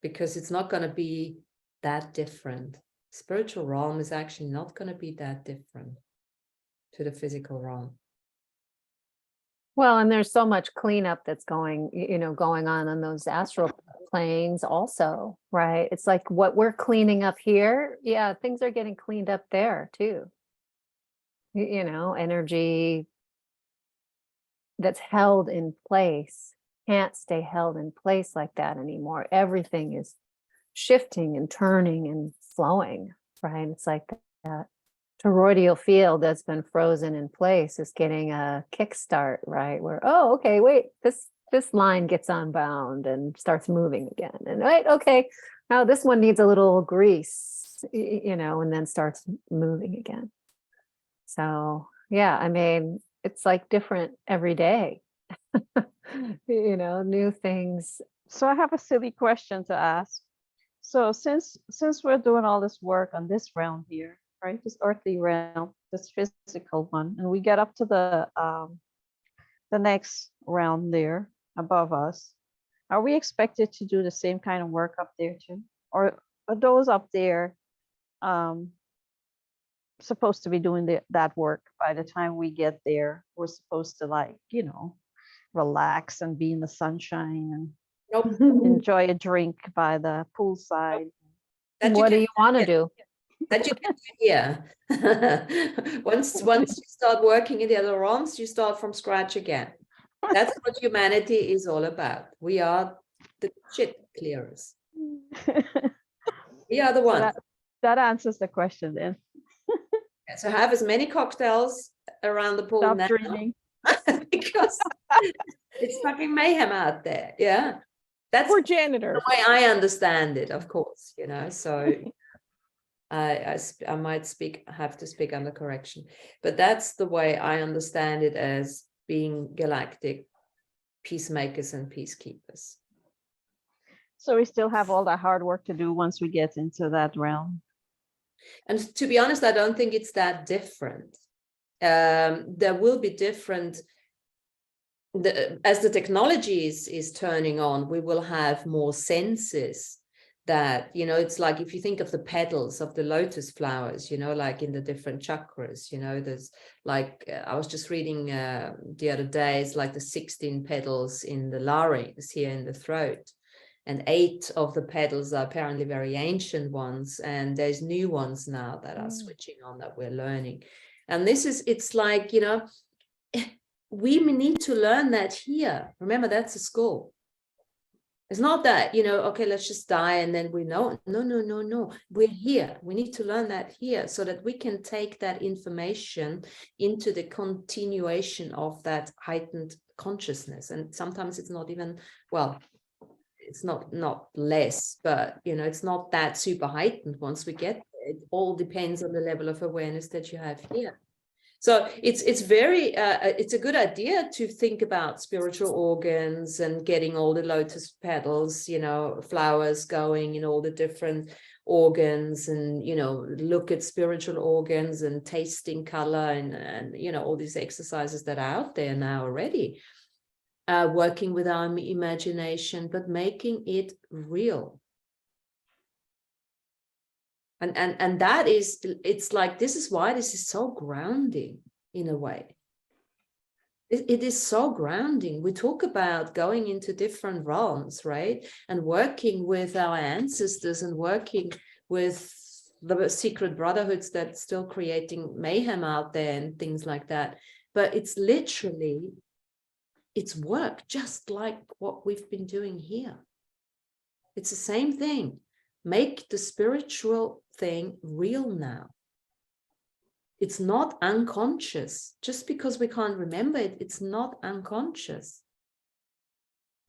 because it's not going to be that different. Spiritual realm is actually not going to be that different to the physical realm. Well, and there's so much cleanup that's going on those astral planes also, right? It's like what we're cleaning up here, yeah, things are getting cleaned up there too. You know, energy that's held in place can't stay held in place like that anymore. Everything is shifting and turning and flowing, right? It's like that toroidal field that's been frozen in place is getting a kickstart, right? Where, oh, okay, wait, this line gets unbound and starts moving again. And right, okay, now this one needs a little grease, you know, and then starts moving again. So yeah, I mean, it's like different every day. You know, new things. So I have a silly question to ask. So since we're doing all this work on this realm here, right, this earthly realm, this physical one, and we get up to the next realm there above us, are we expected to do the same kind of work up there too, or are those up there supposed to be doing that work by the time we get there? We're supposed to, like, you know, relax and be in the sunshine and enjoy a drink by the poolside. What do you want to do? That you can do here. Once you start working in the other realms, you start from scratch again. That's what humanity is all about. We are the shit clearers. We are the ones. That answers the question then. So have as many cocktails around the pool Stop now, dreaming. because it's fucking mayhem out there. Yeah, that's We're janitors. the way I understand it, of course. You know, so I might have to speak under correction, but that's the way I understand it, as being galactic peacemakers and peacekeepers. So we still have all that hard work to do once we get into that realm. And to be honest, I don't think it's that different. There will be different, as the technology is turning on, we will have more senses that, you know, it's like if you think of the petals of the lotus flowers, you know, like in the different chakras, you know, there's like, I was just reading the other day, it's like the 16 petals in the larynx here in the throat. And 8 of the petals are apparently very ancient ones. And there's new ones now that are switching on that we're learning. And this is, it's like, you know, we need to learn that here. Remember, that's a school. It's not that, you know, okay, let's just die and then we know. No. We're here. We need to learn that here so that we can take that information into the continuation of that heightened consciousness. And sometimes it's not even, well, it's not less, but, you know, it's not that super heightened once we get there. It all depends on the level of awareness that you have here. So it's very, it's a good idea to think about spiritual organs and getting all the lotus petals, you know, flowers going in all the different organs, and, you know, look at spiritual organs and tasting color and you know, all these exercises that are out there now already. Working with our imagination, but making it real. And that is, it's like, this is why this is so grounding in a way. It is so grounding. We talk about going into different realms, right? And working with our ancestors and working with the secret brotherhoods that's still creating mayhem out there and things like that. But it's literally, it's work, just like what we've been doing here. It's the same thing. Make the spiritual thing real now. It's not unconscious. Just because we can't remember it, it's not unconscious.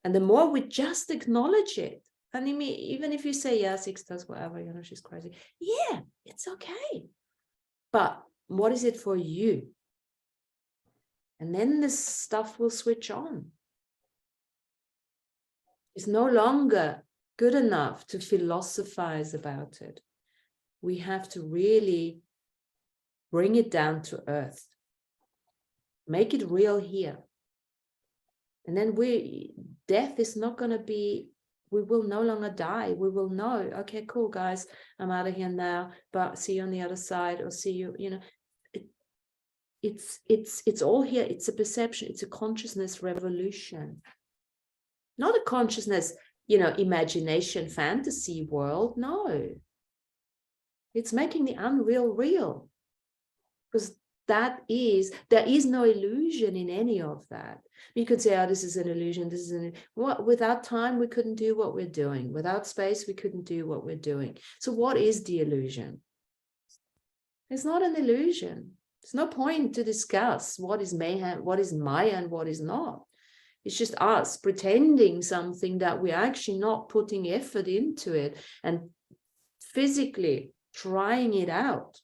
And the more we just acknowledge it, and even if you say, yeah, Six does whatever, you know, she's crazy. Yeah, it's okay. But what is it for you? And then this stuff will switch on. It's no longer good enough to philosophize about it. We have to really bring it down to earth. Make it real here. And then death is not going to be, we will no longer die. We will know, okay, cool, guys, I'm out of here now, but see you on the other side, or see you, you know. It's all here. It's a perception. It's a consciousness revolution. Not a consciousness, you know, imagination, fantasy world. No. It's making the unreal real. Because there is no illusion in any of that. You could say, oh, this is an illusion. This is without time, we couldn't do what we're doing. Without space, we couldn't do what we're doing. So what is the illusion? It's not an illusion. There's no point to discuss what is mayhem, what is Maya, and what is not. It's just us pretending something that we're actually not putting effort into it and physically trying it out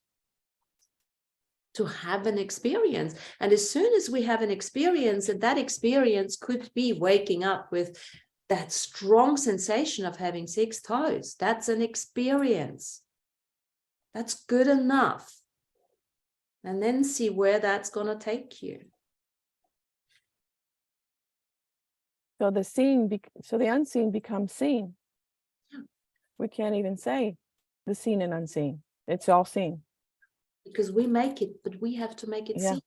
to have an experience. And as soon as we have an experience, and that experience could be waking up with that strong sensation of having 6 toes, that's an experience. That's good enough. And then see where that's going to take you. So the unseen becomes seen. We can't even say the seen and unseen. It's all seen. Because we make it, but we have to make it seen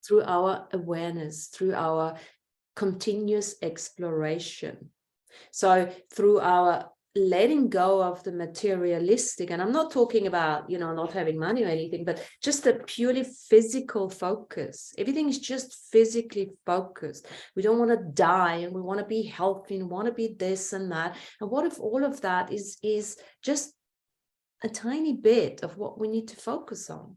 through our awareness, through our continuous exploration. So through our letting go of the materialistic, and I'm not talking about, you know, not having money or anything, but just a purely physical focus. Everything is just physically focused. We don't want to die, and we want to be healthy, and want to be this and that. And what if all of that is just a tiny bit of what we need to focus on?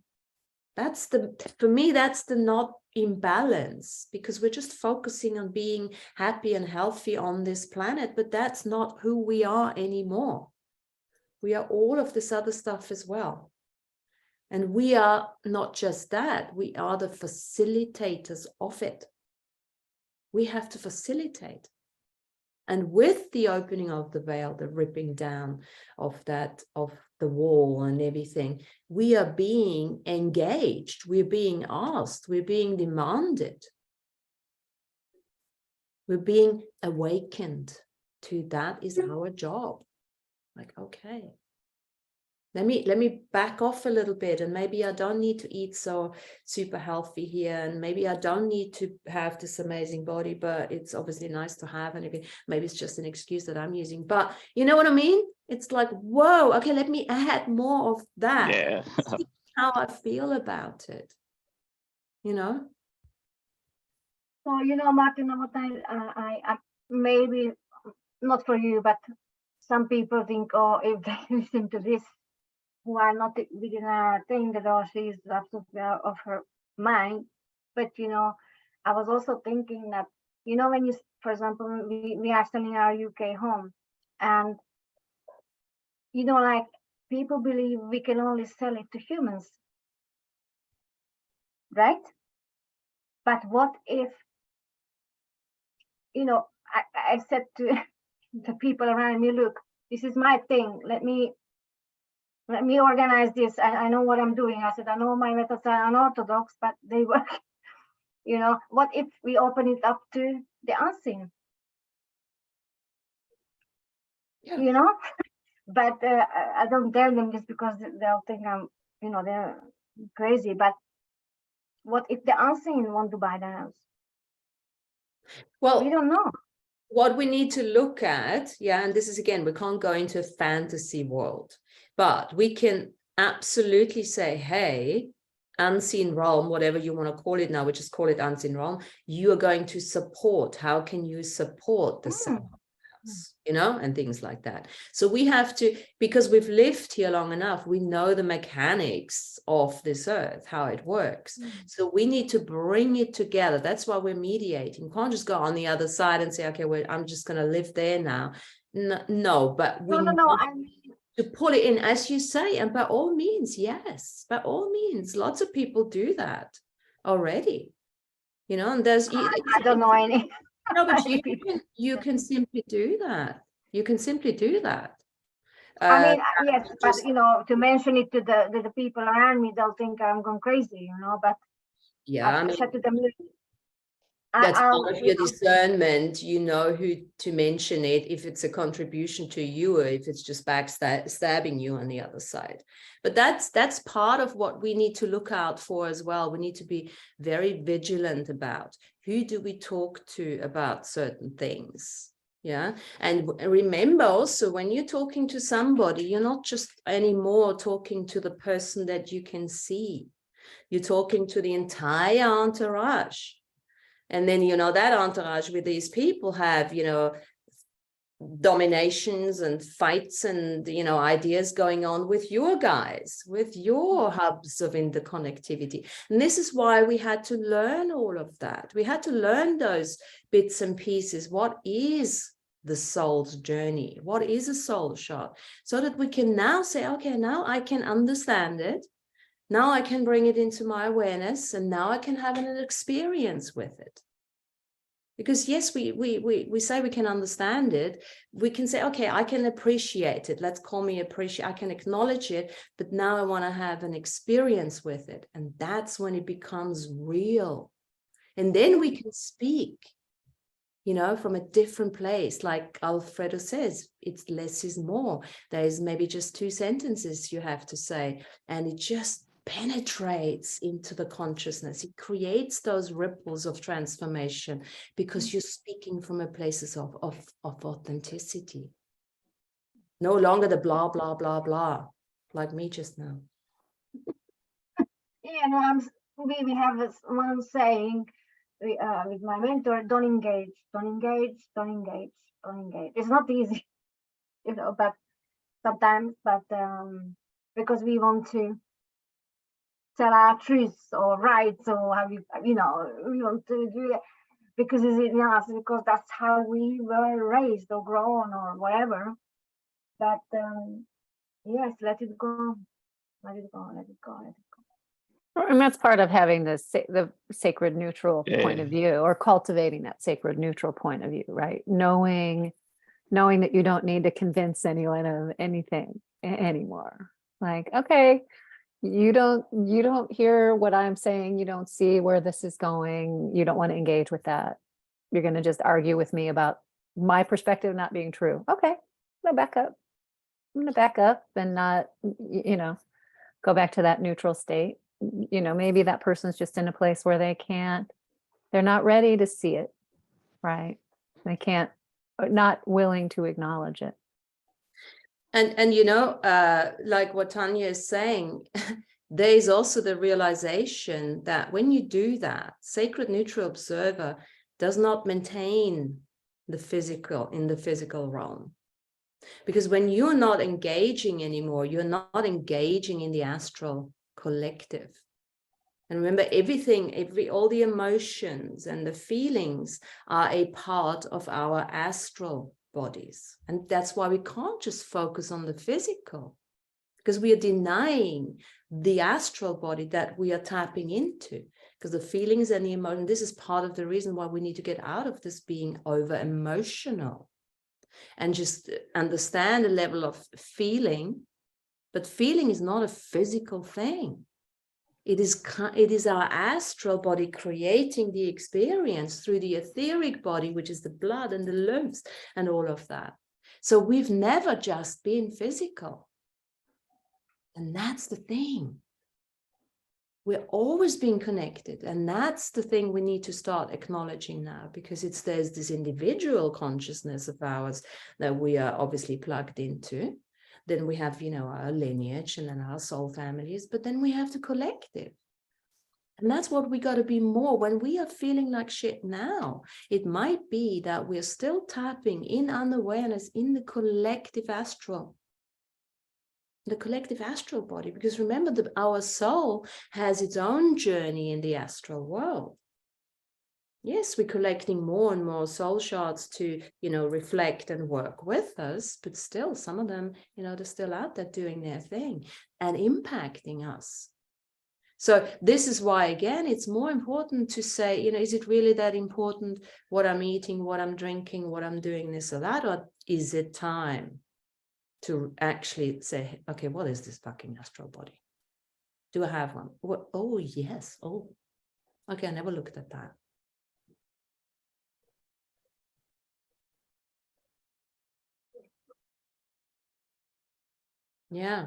For me, that's the not imbalance, because we're just focusing on being happy and healthy on this planet, but that's not who we are anymore. We are all of this other stuff as well. And we are not just that, we are the facilitators of it. We have to facilitate. And with the opening of the veil, the ripping down of the wall and everything, we are being engaged, we're being asked, we're being demanded. We're being awakened to that is our job. Like, okay, let me back off a little bit, and maybe I don't need to eat so super healthy here, and maybe I don't need to have this amazing body, but it's obviously nice to have, and maybe it's just an excuse that I'm using, but you know what I mean? It's like, whoa, okay, let me add more of that. Yeah. See how I feel about it, you know? So, you know, Martina, what I maybe not for you, but some people think, oh, if they listen to this, who are not within a thing that, oh, she's absolutely out of her mind. But, you know, I was also thinking that, you know, when you, for example, we are selling our UK home, and, you know, like, people believe we can only sell it to humans, right? But what if, you know, I said to the people around me, look, this is my thing. Let me organize this. I know what I'm doing. I said, I know my methods are unorthodox, but they work. You know, what if we open it up to the unseen? Yeah. You know, but I don't tell them this because they'll think I'm, you know, they're crazy. But what if the unseen want to buy the house? Well, We don't know. what we need to look at, yeah, and this is again, we can't go into a fantasy world, but we can absolutely say, hey, unseen realm, whatever you want to call it now, we just call it unseen realm, you are going to support. How can you support the self? You know, and things like that. So we have to, because we've lived here long enough, we know the mechanics of this earth, how it works. So we need to bring it together. That's why we're mediating. We can't just go on the other side and say, okay, well, I'm just going to live there now. No, but we No. I mean, to pull it in, as you say, and by all means, yes, by all means, lots of people do that already. You know, and there's I don't know any. no, but you can simply do that. You can simply do that. I mean, yes, but just, you know, to mention it to the people around me, they'll think I'm going crazy, you know. But yeah, I I mean, said to them, that's I'll, part of your discernment. You know who to mention it, if it's a contribution to you or if it's just backstabbing you on the other side. But that's part of what we need to look out for as well. We need to be very vigilant about who do we talk to about certain things. Yeah. And remember also, when you're talking to somebody, you're not just anymore talking to the person that you can see. You're talking to the entire entourage. And then, you know, that entourage with these people have, you know, dominations and fights and, you know, ideas going on with your guys, with your hubs of interconnectivity. And this is why we had to learn all of that. We had to learn those bits and pieces. What is the soul's journey? What is a soul shot? So that we can now say, okay, now I can understand it. Now I can bring it into my awareness, and now I can have an experience with it. Because yes, we say we can understand it. We can say, okay, I can appreciate it. Let's call me appreciate. I can acknowledge it, but now I want to have an experience with it. And that's when it becomes real. And then we can speak, you know, from a different place. Like Alfredo says, it's less is more. There's maybe just 2 sentences you have to say, and it just penetrates into the consciousness. It creates those ripples of transformation because you're speaking from a place of authenticity. No longer the blah, blah, blah, blah, like me just now. yeah, no, we have this one saying with my mentor: don't engage, don't engage, don't engage, don't engage. It's not easy, you know, but sometimes, but because we want to sell our truths or rights, or have you know, we want to do it because it's in us, because that's how we were raised or grown or whatever. But yes, let it go, let it go, let it go, let it go. And that's part of having the sacred neutral point of view, or cultivating that sacred neutral point of view, right? Knowing knowing that you don't need to convince anyone of anything anymore. Like, okay, you don't hear what I'm saying, you don't see where this is going, you don't want to engage with that. You're going to just argue with me about my perspective not being true. Okay, I'm gonna back up. I'm gonna back up and not, go back to that neutral state. Maybe that person's just in a place where they're not ready to see it, right? They can't, not willing to acknowledge it. And like what Tanya is saying, there is also the realization that when you do that, sacred neutral observer does not maintain the physical in the physical realm. Because when you're not engaging anymore, you're not engaging in the astral collective. And remember, all the emotions and the feelings are a part of our astral bodies. And that's why we can't just focus on the physical, because we are denying the astral body that we are tapping into, because the feelings and the emotion, this is part of the reason why we need to get out of this being over emotional and just understand the level of feeling. But feeling is not a physical thing. It is our astral body creating the experience through the etheric body, which is the blood and the lymphs and all of that. So we've never just been physical. And that's the thing. We're always being connected. And that's the thing we need to start acknowledging now, because there's this individual consciousness of ours that we are obviously plugged into. Then we have, our lineage and then our soul families, but then we have the collective. And that's what we got to be more. When we are feeling like shit now, it might be that we're still tapping in unawareness in the collective astral body. Because remember that our soul has its own journey in the astral world. Yes, we're collecting more and more soul shards to, reflect and work with us, but still some of them, they're still out there doing their thing and impacting us. So this is why, again, it's more important to say, is it really that important what I'm eating, what I'm drinking, what I'm doing, this or that, or is it time to actually say, okay, what is this fucking astral body? Do I have one? What? Oh, yes. Oh, okay, I never looked at that. Yeah.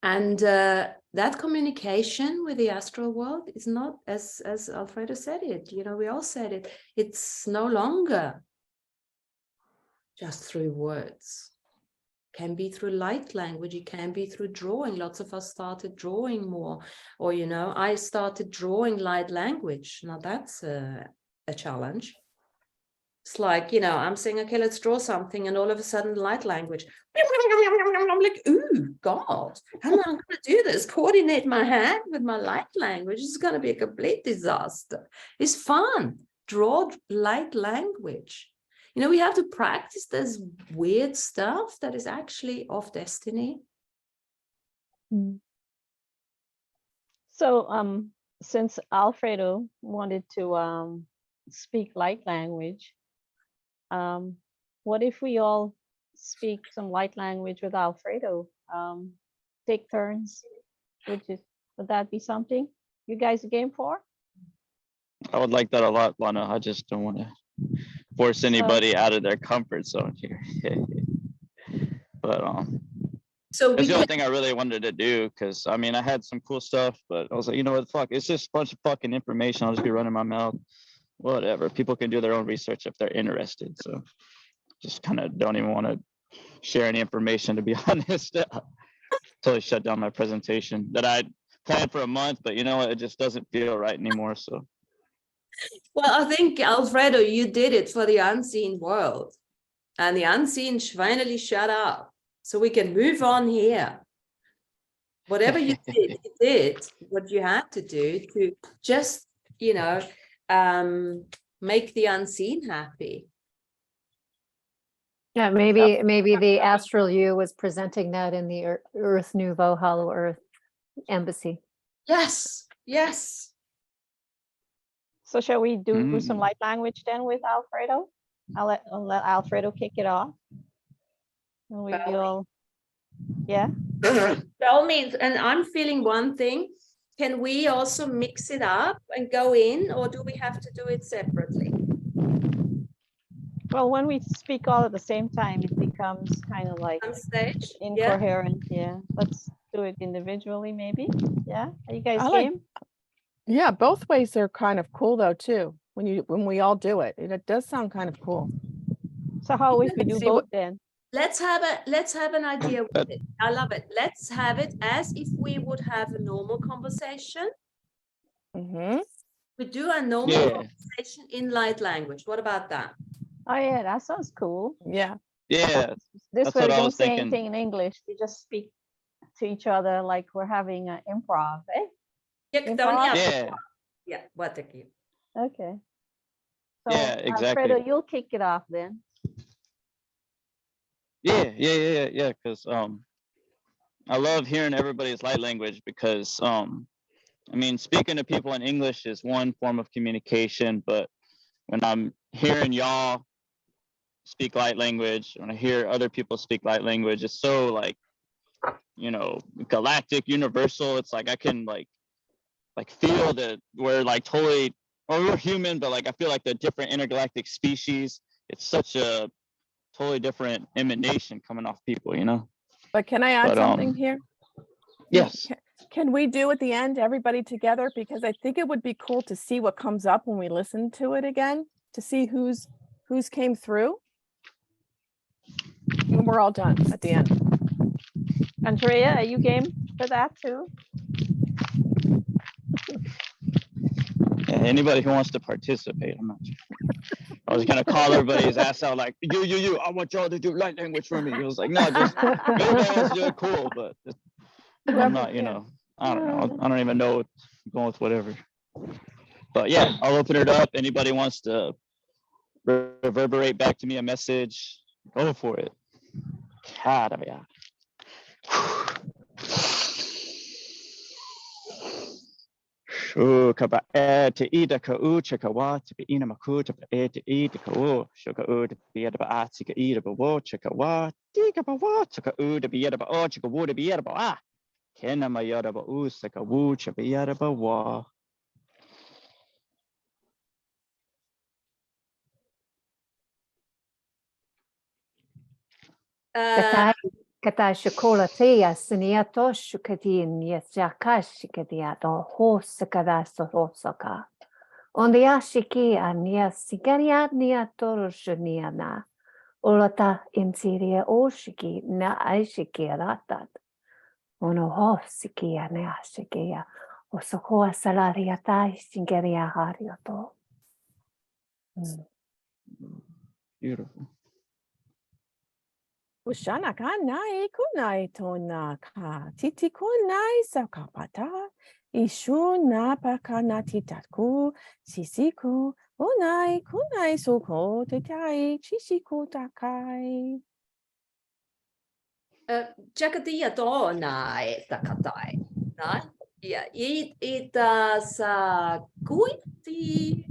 And that communication with the astral world is not, as Alfredo said it, we all said it, it's no longer just through words. It can be through light language, it can be through drawing. Lots of us started drawing more, or, I started drawing light language. Now that's a challenge. It's like, I'm saying, okay, let's draw something, and all of a sudden light language. I'm like, ooh, God, how am I going to do this? Coordinate my hand with my light language. It's going to be a complete disaster. It's fun. Draw light language. We have to practice this weird stuff that is actually of destiny. So since Alfredo wanted to speak light language, what if we all speak some light language with Alfredo? Take turns. Would that be something you guys game for? I would like that a lot, Lana. I just don't want to force anybody out of their comfort zone here. But so that's the only thing I really wanted to do, because I had some cool stuff, but I was like, what, fuck, it's just a bunch of fucking information. I'll just be running my mouth. Whatever. People can do their own research if they're interested. So just kind of don't even want to share any information, to be honest. Totally shut down my presentation that I planned for a month, but it just doesn't feel right anymore. So. Well, I think, Alfredo, you did it for the unseen world, and the unseen finally shut up, so we can move on here. Whatever you did what you had to do to just, make the unseen happy. Yeah, maybe the astral you was presenting that in the Earth Nouveau Hollow Earth Embassy. Yes. So shall we do some light language then with Alfredo? I'll let Alfredo kick it off. And we will, yeah. By all means, and I'm feeling one thing. Can we also mix it up and go in, or do we have to do it separately? Well, when we speak all at the same time, it becomes kind of like On stage? Yeah. incoherent. Yeah. Let's do it individually, maybe. Yeah. Are you guys I like- game? Yeah, both ways are kind of cool though too. When we all do it, it does sound kind of cool. So how if we do See both what- then? Let's have an idea with it. I love it. Let's have it as if we would have a normal conversation. Mm-hmm. We do a normal Yeah. conversation in light language. What about that? Oh yeah, that sounds cool. Yeah. Yeah. This That's way what we I don't was say thinking. anything in English. We just speak to each other like we're having an improv, eh? Yeah, Improv? Yeah. Yeah, what a key. Okay. So Yeah, exactly. Alfredo, you'll kick it off then. Yeah. Because I love hearing everybody's light language because I mean, speaking to people in English is one form of communication, but when I'm hearing y'all speak light language, when I hear other people speak light language, it's so like, you know, galactic, universal. It's like I can like feel that we're like totally, or we're human, but like I feel like the different intergalactic species. It's such a totally different emanation coming off people, you know. But can I add But, something here? Yes. Can we do at the end, everybody together? Because I think it would be cool to see what comes up when we listen to it again, to see who's came through. When we're all done at the end. Andrea, are you game for that too? Yeah, anybody who wants to participate, I'm not sure. I was gonna call everybody's ass out like, you, I want y'all to do light language for me. It was like, no, just everybody wants to do it, cool, but just, I'm not, you know, I don't know. I don't even know. I'm going with whatever. But yeah, I'll open it up. Anybody wants to reverberate back to me a message, go for it. God, yeah. Shu kaba te ida ka u chaka wa te be ina maku te te ida ka u shuka u te be ida ba a tika ida ba wo chaka wa tika ba wa chaka u te be ida ba o chaka wo te be ida ba a kena ma yada ba u saka wu cha be ida ba wa. Kata shakola tea sinia tosh kadin yes jakash kadia do hos kada sorosaka. On the ashiki ania sigaria nia toroshnia na. Olata insiria oshiki na aishiki ratat. Ono hosiki ane ashikia. Osokoa salaria tai singeria harioto. Beautiful. Ushana ka nai kunai tona ka titi kunai sakapata. Ishu na pakana titaku sisiku unai kunai soko tetai chisiku takai. Jakadia do na e takatai. Na? Yeah, it sa kuiti.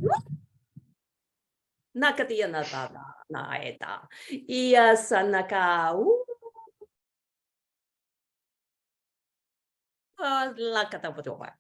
Nakadia na na eta. Ia sa naka la katapotoa.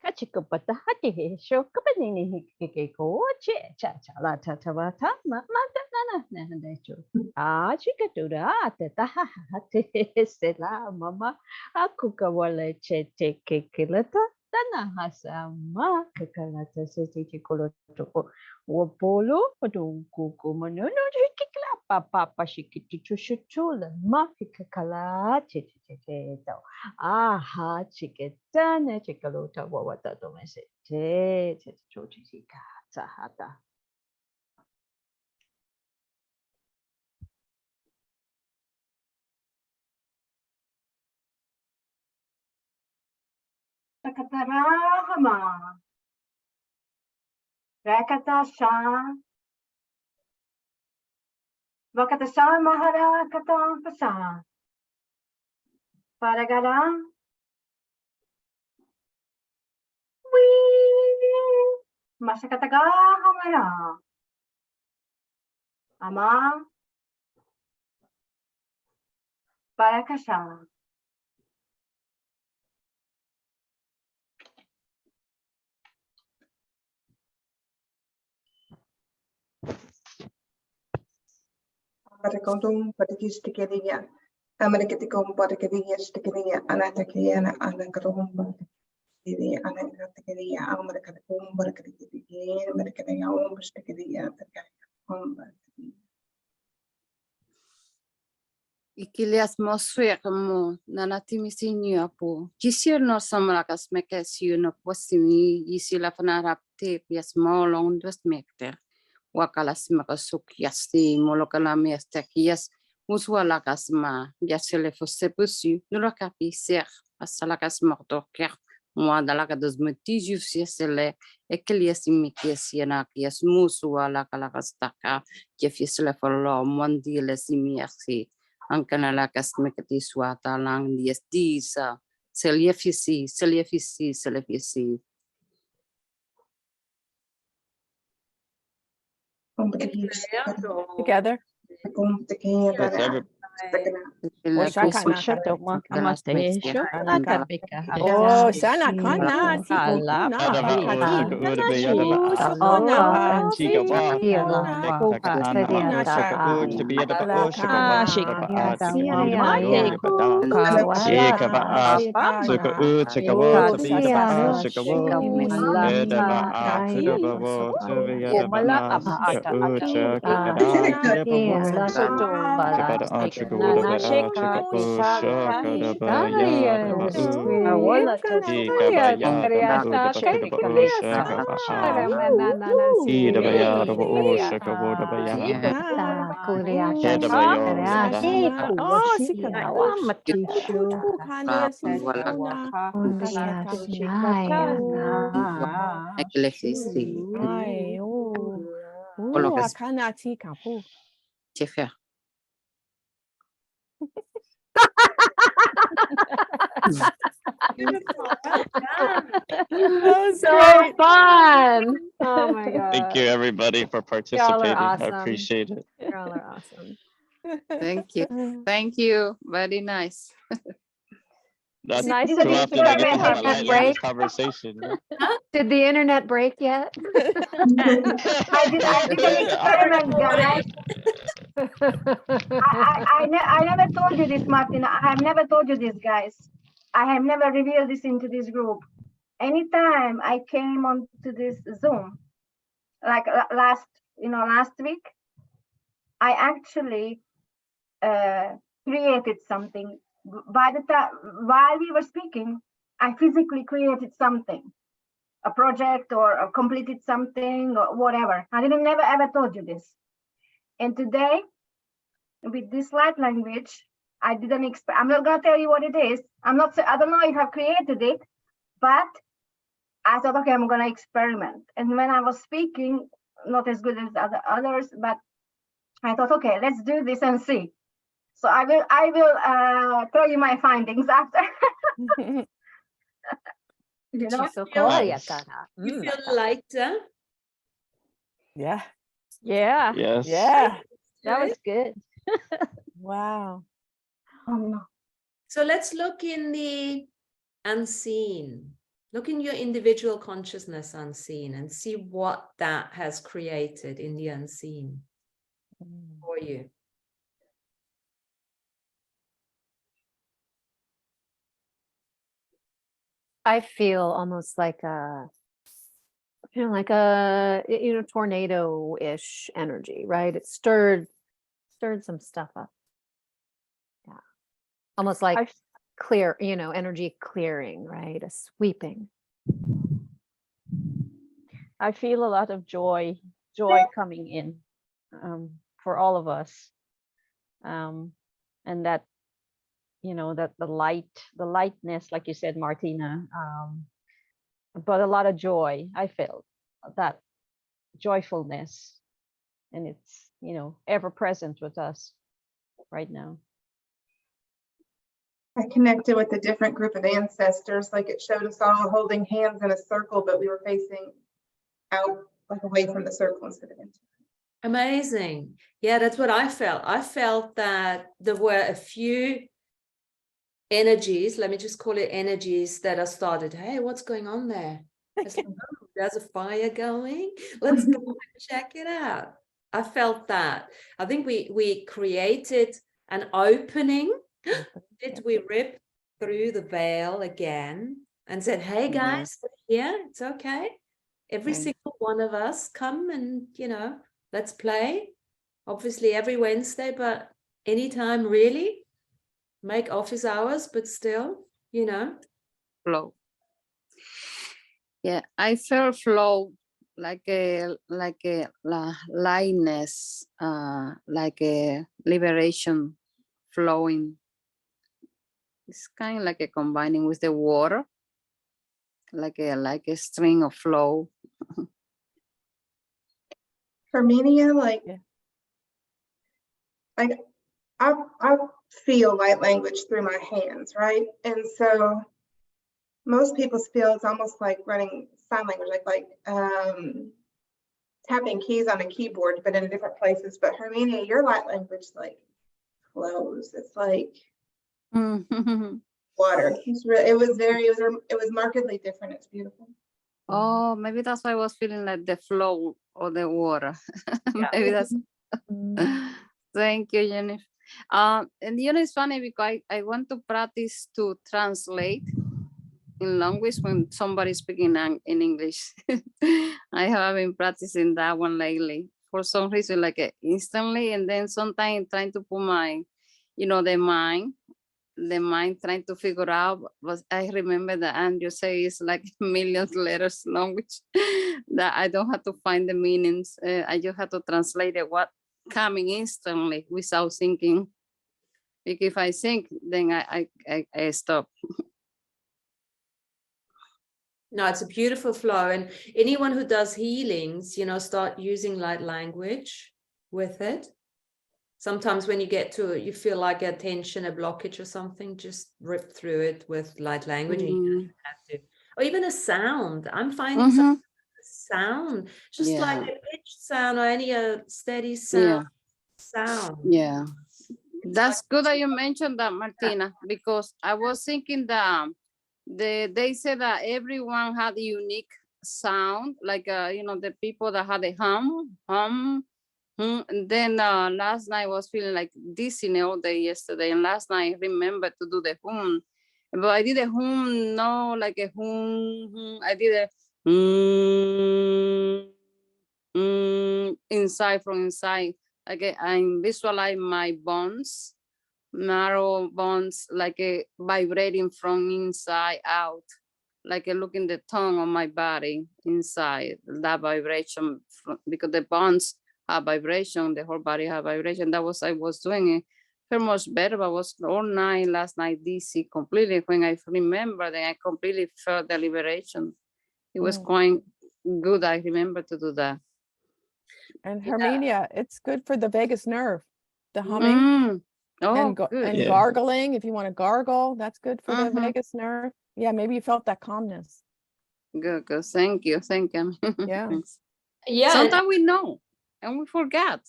Kachikopata hati he show kapanini hiki ko che cha cha la ta ta wa ta ma ta na na na de chu. Ah chikatura te ta ha ha te se la mama akuka wale che te ke kilata tana hasama kakalata se te koloto wo polo padung kuku mano no hikikla papa pa shikiti chushula ma hikakala che che che to. Aha, chiquetana, chicalota, guawata, tomese, che, chochica, zahata. Takatarahama. Rakatasha. Vakatasa mahara katampasa. Paragara. Wee. Masakataga hamara. Ama. Barakasha. Patakondum patakistikiriya. Amarikatikom patakiriya stikiriya. Anatakiriya anakarom patakiriya. Anakatakiriya. Amarikatikom patakiriya. Amarikatiya om stikiriya. Om Ikili atmosfera mo nanatimisi apo. Kisir no samarakas mekesi no posimi isi la fanarapte pias molong dos mekter. Wakalas makasuk yasti molokala miastakias uswalakas ma yasele fosepusi nurakapi ser asalakas mortoker. Muadalaka dos motivos yasele ekeliasimikias yanakias musualakalakas taka jefisle follow mondilesimiasi. Ankanalakas mekati swata lang dias disa seliafisi. Together. That's every, Oh, shakana. Oh, sana kana ti okuna bakati. Oh, shakana bakati. So fun. Oh my God. thank you everybody for participating. I appreciate it. Y'all are awesome. Thank you. Very nice. That's Nice too to meet often you. I get to have a Internet light break. language conversation. Did the internet break yet? I did an experiment, guys. I never told you this, Martina. I have never told you this, guys. I have never revealed this into this group. Anytime I came onto this Zoom, like last week, I actually created something. By the time while we were speaking, I physically created something, a project or completed something or whatever. I didn't never ever told you this. And today, with this light language, I didn't expect. I'm not gonna tell you what it is. I don't know if I've created it, but I thought, okay, I'm gonna experiment. And when I was speaking, not as good as others, but I thought, okay, let's do this and see. So I will tell you my findings after. You know, So cool. Nice. You feel lighter? Yeah. Yeah, Yes. Yeah. that was good. Wow. So let's look in the unseen. Look in your individual consciousness unseen and see what that has created in the unseen for you. I feel almost like a tornado-ish energy, right? It stirred some stuff up. Yeah. Almost like clear, energy clearing, right? A sweeping. I feel a lot of joy coming in for all of us, and that that the lightness, like you said, Martina, but a lot of joy. I felt that joyfulness, and it's ever present with us right now. I connected with a different group of ancestors, like it showed us all holding hands in a circle, but we were facing out, like away from the circle instead of into. Amazing. Yeah, that's what I felt. I felt that there were a few energies, let me just call it energies, that I started, hey, what's going on there? I said, oh, there's a fire going. Let's go and check it out. I felt that. I think we created an opening. Did we rip through the veil again and said, hey guys, yeah, it's okay. Every single one of us come and, you know, let's play. Obviously every Wednesday, but anytime really. Make office hours, but still, you know. Flow. Yeah, I felt flow like a lightness, like a liberation flowing. It's kind of like a combining with the water, like a string of flow. Hermenia, like, I feel light language through my hands, right? And so most people's feel it's almost like running sign language, like tapping keys on a keyboard, but in different places. But Hermenia, your light language like flows. It's like water. It was markedly different. It's beautiful. Oh, maybe that's why I was feeling like the flow of the water. Maybe that's. Thank you, Jennifer. And you know, it's funny because I want to practice to translate in language when somebody's speaking in English. I have been practicing that one lately for some reason, like instantly, and then sometimes trying to put my, you know, the mind trying to figure out. But I remember that Andrew say it's like million letters language that I don't have to find the meanings. I just have to translate it what coming instantly without thinking. Because if I think, then I stop. No, it's a beautiful flow. And anyone who does healings, you know, start using light language with it. Sometimes when you get to it, you feel like a tension, a blockage or something, just rip through it with light language. And you don't have to. Or even a sound. I'm finding some sound, just like a pitched sound or any steady sound. Yeah. That's good that you mentioned that, Martina, because I was thinking that they said that everyone had a unique sound, like you know, the people that had a hum. And then last night I was feeling like dizzy all day yesterday, and last night I remembered to do the hum, but I did a hum, no, like a hum. I did a inside from inside. Like I visualize my bones, narrow bones, like a vibrating from inside out, like a looking the tongue on my body inside, that vibration, because the bones have vibration, the whole body have vibration. That was, I was doing it. Felt much better, but I was all night last night dizzy completely. When I remember, then I completely felt the liberation. It was quite good. I remember to do that. And Hermenia, it's good for the vagus nerve, the humming and gargling. If you want to gargle, that's good for the vagus nerve. Yeah, maybe you felt that calmness. Good. Thank you. Yeah. Yeah. Sometimes we know and we forget.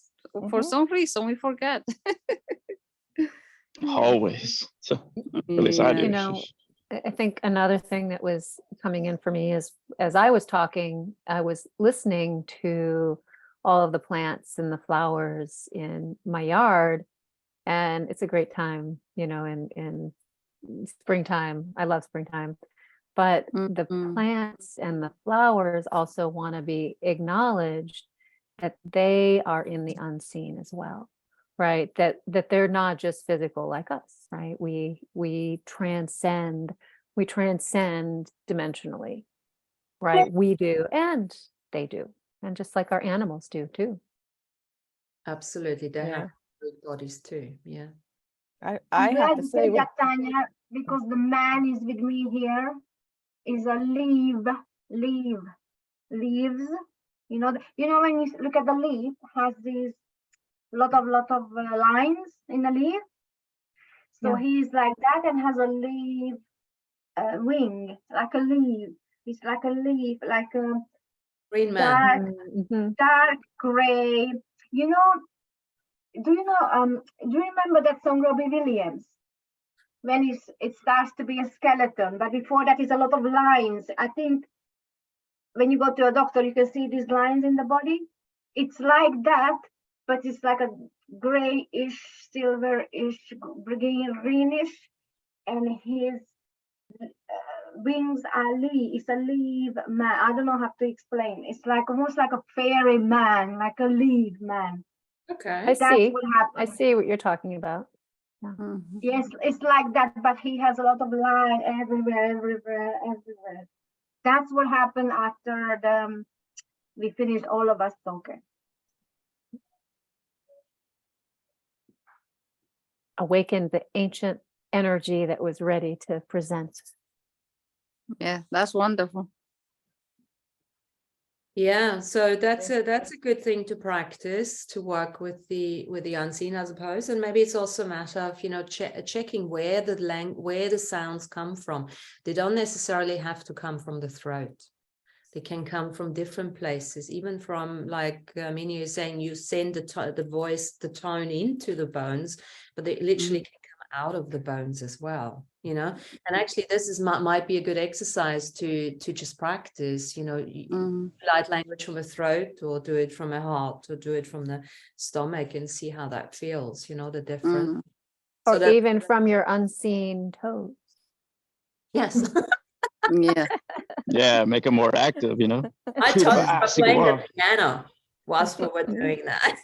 For some reason, we forget. Always. You know, I think another thing that was coming in for me is, as I was talking, I was listening to all of the plants and the flowers in my yard, and it's a great time, you know, in springtime. I love springtime, but the plants and the flowers also want to be acknowledged that they are in the unseen as well, right? That they're not just physical like us, right? We transcend dimensionally, right? We do, and they do, and just like our animals do too. Absolutely, they have good bodies too. Yeah. I have to say that, Tanya, because the man is with me here is a leaves. You know when you look at the leaf, it has these lot of lines in the leaf. So he's like that and has a leaf wing, like a leaf. It's like a leaf, like a Green man. dark, dark gray. You know, do you remember that song Robbie Williams? When it starts to be a skeleton, but before that is a lot of lines. I think when you go to a doctor, you can see these lines in the body. It's like that, but it's like a grayish, silverish, greenish, and his wings are it's a leaf man. I don't know how to explain. It's like almost like a fairy man, like a leaf man. Okay. I That's see. what happened. I see what you're talking about. Mhm. Yes, it's like that, but he has a lot of line everywhere. That's what happened after we finished all of us talking. Awakened the ancient energy that was ready to present. Yeah, that's wonderful. Yeah, so that's a good thing to practice, to work with the unseen, I suppose. And maybe it's also a matter of, you know, checking where the sounds come from. They don't necessarily have to come from the throat. They can come from different places, even from, like Minnie is saying, you send the voice, the tone into the bones, but they literally can come out of the bones as well, you know. And actually this might be a good exercise to just practice, you know, light language from the throat, or do it from a heart, or do it from the stomach, and see how that feels, you know, the difference. Or even from your unseen toes. Yes. Yeah. Yeah, make it more active, you know. I told you I'm Classic playing the world. piano whilst we were doing that.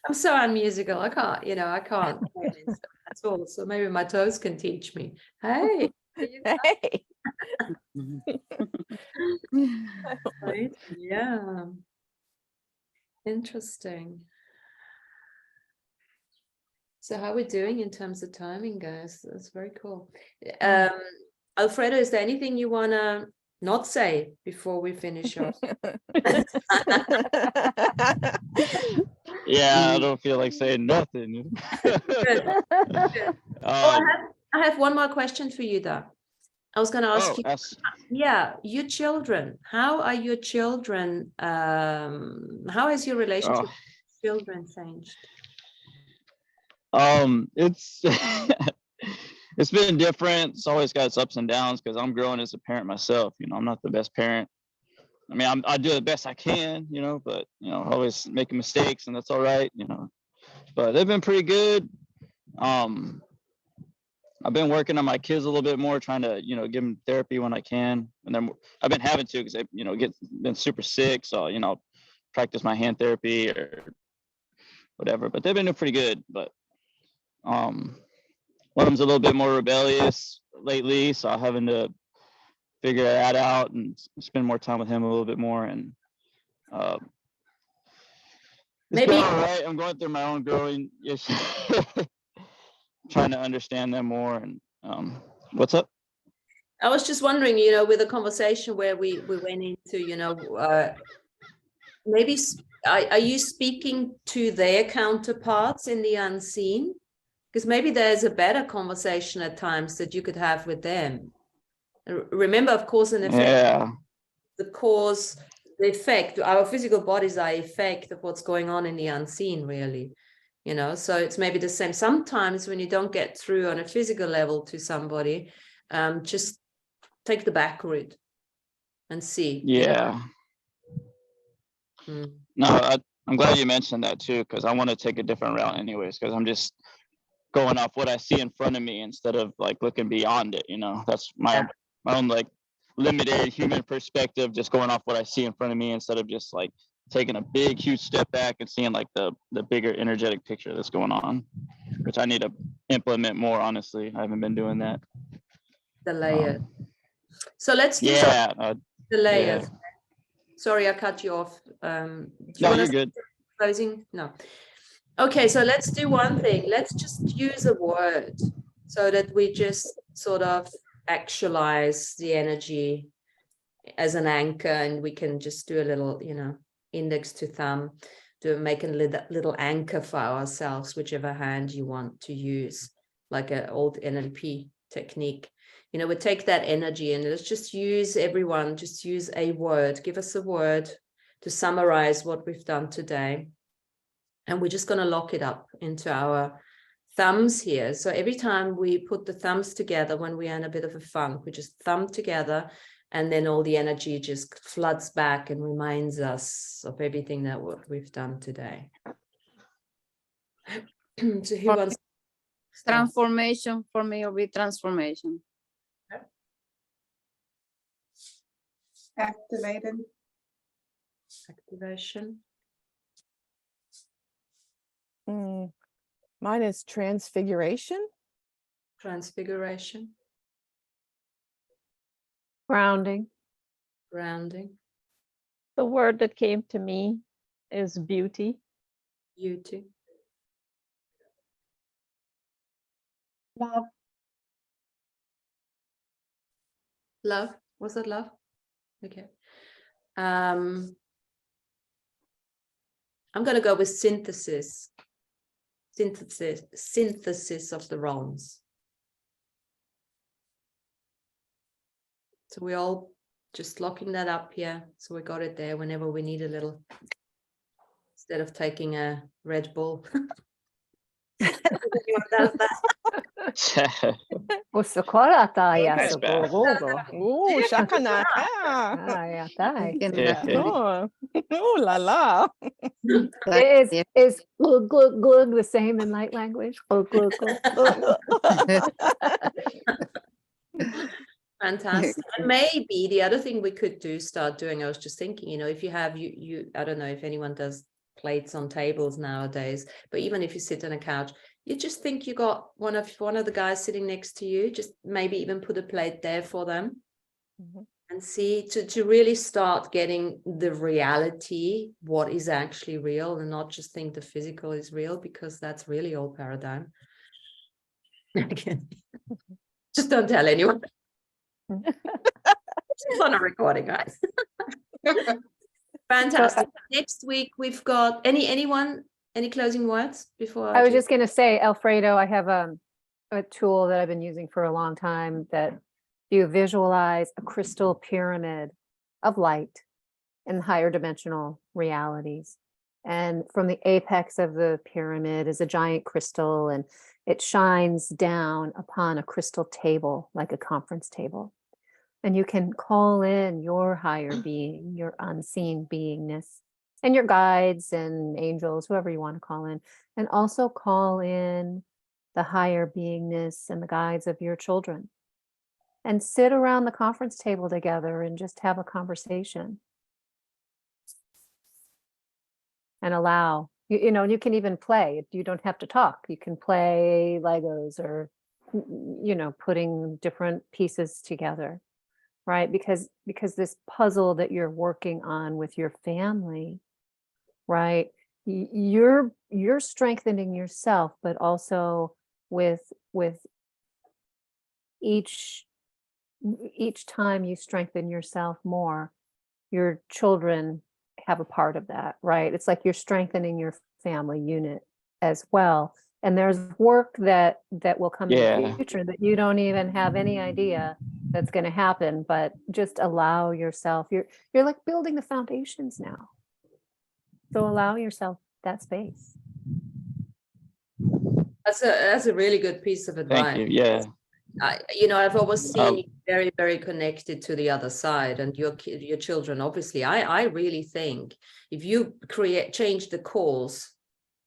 I'm so unmusical. I can't, you know, I can't play an instrument at all. So maybe my toes can teach me. Hey. Hey. Right? Yeah. Interesting. So how are we doing in terms of timing, guys? That's very cool. Alfredo, is there anything you want to not say before we finish off? Yeah, I don't feel like saying nothing. Good. Oh, I have one more question for you, though. I was going to ask you, yeah, your children, how are your children, how has your relationship with children changed? It's it's been different. It's always got its ups and downs, because I'm growing as a parent myself. You know, I'm not the best parent. I mean, I do the best I can, you know, but, you know, always making mistakes, and that's all right, you know. But they've been pretty good. I've been working on my kids a little bit more, trying to, you know, give them therapy when I can. And then I've been having to, because they, you know, been super sick. So, you know, practice my hand therapy or whatever. But they've been doing pretty good. But one of them's a little bit more rebellious lately, so I'm having to figure that out and spend more time with him a little bit more. And it's been all right. I'm going through my own growing issues. Trying to understand them more. And what's up? I was just wondering, you know, with a conversation where we went into, you know, maybe are you speaking to their counterparts in the unseen? Because maybe there's a better conversation at times that you could have with them. Remember, of course, an effect. Yeah. The cause, the effect. Our physical bodies are effect of what's going on in the unseen, really. You know, so it's maybe the same. Sometimes when you don't get through on a physical level to somebody, just take the back route and see. Yeah. You know? No, I'm glad you mentioned that too, because I want to take a different route anyways, because I'm just going off what I see in front of me instead of like looking beyond it, you know. That's my own like limited human perspective, just going off what I see in front of me instead of just like taking a big huge step back and seeing like the bigger energetic picture that's going on, which I need to implement more. Honestly, I haven't been doing that. The layers. So let's do the layers. Yeah. Sorry, I cut you off. No, you're good. Closing? No. Okay, so let's do one thing. Let's just use a word so that we just sort of actualize the energy as an anchor, and we can just do a little, you know, index to thumb, to make a little anchor for ourselves, whichever hand you want to use, like an old NLP technique. you know, we take that energy and let's just use everyone, just use a word, give us a word to summarize what we've done today. And we're just going to lock it up into our thumbs here. So every time we put the thumbs together, when we are in a bit of a funk, we just thumb together, and then all the energy just floods back and reminds us of everything that what we've done today. So who wants to start? Transformation for me will be transformation. Activated. Activation. Mine is transfiguration. Transfiguration. Grounding. Grounding. The word that came to me is beauty. Beauty. Love. Love. Was that love? Okay. I'm going to go with synthesis. Synthesis of the realms. So we all just locking that up here. So we got it there whenever we need a little, instead of taking a Red Bull. Does that? That's bad. Ooh, shakanaka. Oh, ooh la la. Is glug glug glug the same in light language? Glug glug glug. Fantastic. And maybe the other thing we could start doing, I was just thinking, you know, if you have you I don't know if anyone does plates on tables nowadays, but even if you sit on a couch, you just think you got one of the guys sitting next to you, just maybe even put a plate there for them. And see to really start getting the reality, what is actually real, and not just think the physical is real, because that's really old paradigm. Just don't tell anyone. It's on a recording, right? Fantastic. Next week we've got any closing words before I was just going to say, Alfredo, I have a tool that I've been using for a long time that you visualize a crystal pyramid of light in higher dimensional realities. And from the apex of the pyramid is a giant crystal, and it shines down upon a crystal table, like a conference table. And you can call in your higher being, your unseen beingness, and your guides and angels, whoever you want to call in, and also call in the higher beingness and the guides of your children. And sit around the conference table together and just have a conversation. And allow, you know, you can even play. You don't have to talk. You can play Legos or, you know, putting different pieces together, right? Because this puzzle that you're working on with your family, right? You're strengthening yourself, but also with each time you strengthen yourself more, your children have a part of that, right? It's like you're strengthening your family unit as well. And there's work that will come in the future that you don't even have any idea that's going to happen, but just allow yourself, you're like building the foundations now. So allow yourself that space. That's a really good piece of advice. Thank you. Yeah. You know, I've always seen you very, very connected to the other side, and your children, obviously. I really think if you change the calls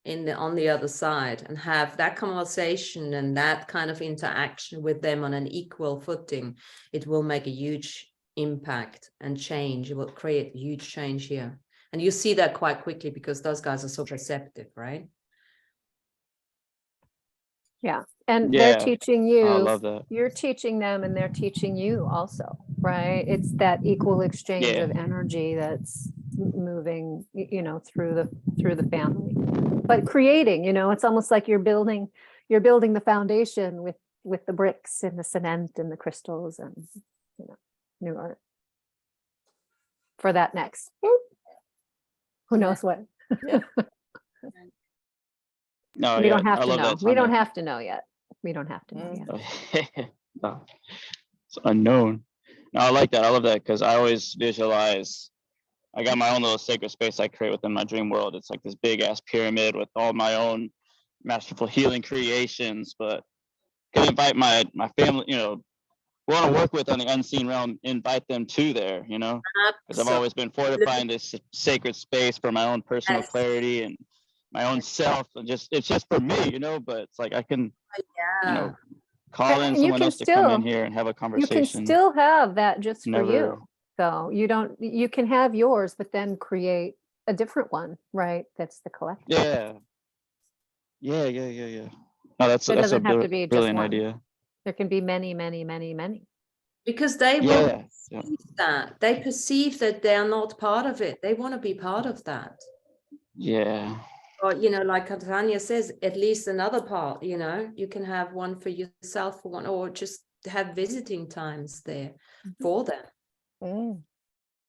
on the other side and have that conversation and that kind of interaction with them on an equal footing, it will make a huge impact and change. It will create huge change here. And you see that quite quickly because those guys are so perceptive, right? Yeah. And Yeah, they're teaching you, I love that. you're teaching them, and they're teaching you also, right? It's that equal exchange of energy that's moving, you know, through the family. But creating, you know, it's almost like you're building the foundation with the bricks and the cement and the crystals and, you know, new art for that next. Who knows what? No, We don't have I to love know. that We don't timeline. have to know yet. We don't have to know yet. No. It's unknown. No, I like that. I love that because I always visualize. I got my own little sacred space I create within my dream world. It's like this big ass pyramid with all my own masterful healing creations. But can invite my family, want to work with on the unseen realm, invite them to there, because I've always been fortifying this sacred space for my own personal clarity and my own self, and it's just for me, but it's like I can, call in And you someone can else to come in still- here and have a You conversation. can still have that just for Never- you. So you can have yours, but then create a different one, right? That's the collective. Yeah. No, that's It a doesn't have to be just brilliant one. idea. There can be many, many, many, many. Because they Yeah. will perceive that. They perceive that they're not part of it. They want to be part of that. Yeah. Or, like Tanya says, at least another part, you can have one for yourself for one, or just have visiting times there for them. Mm.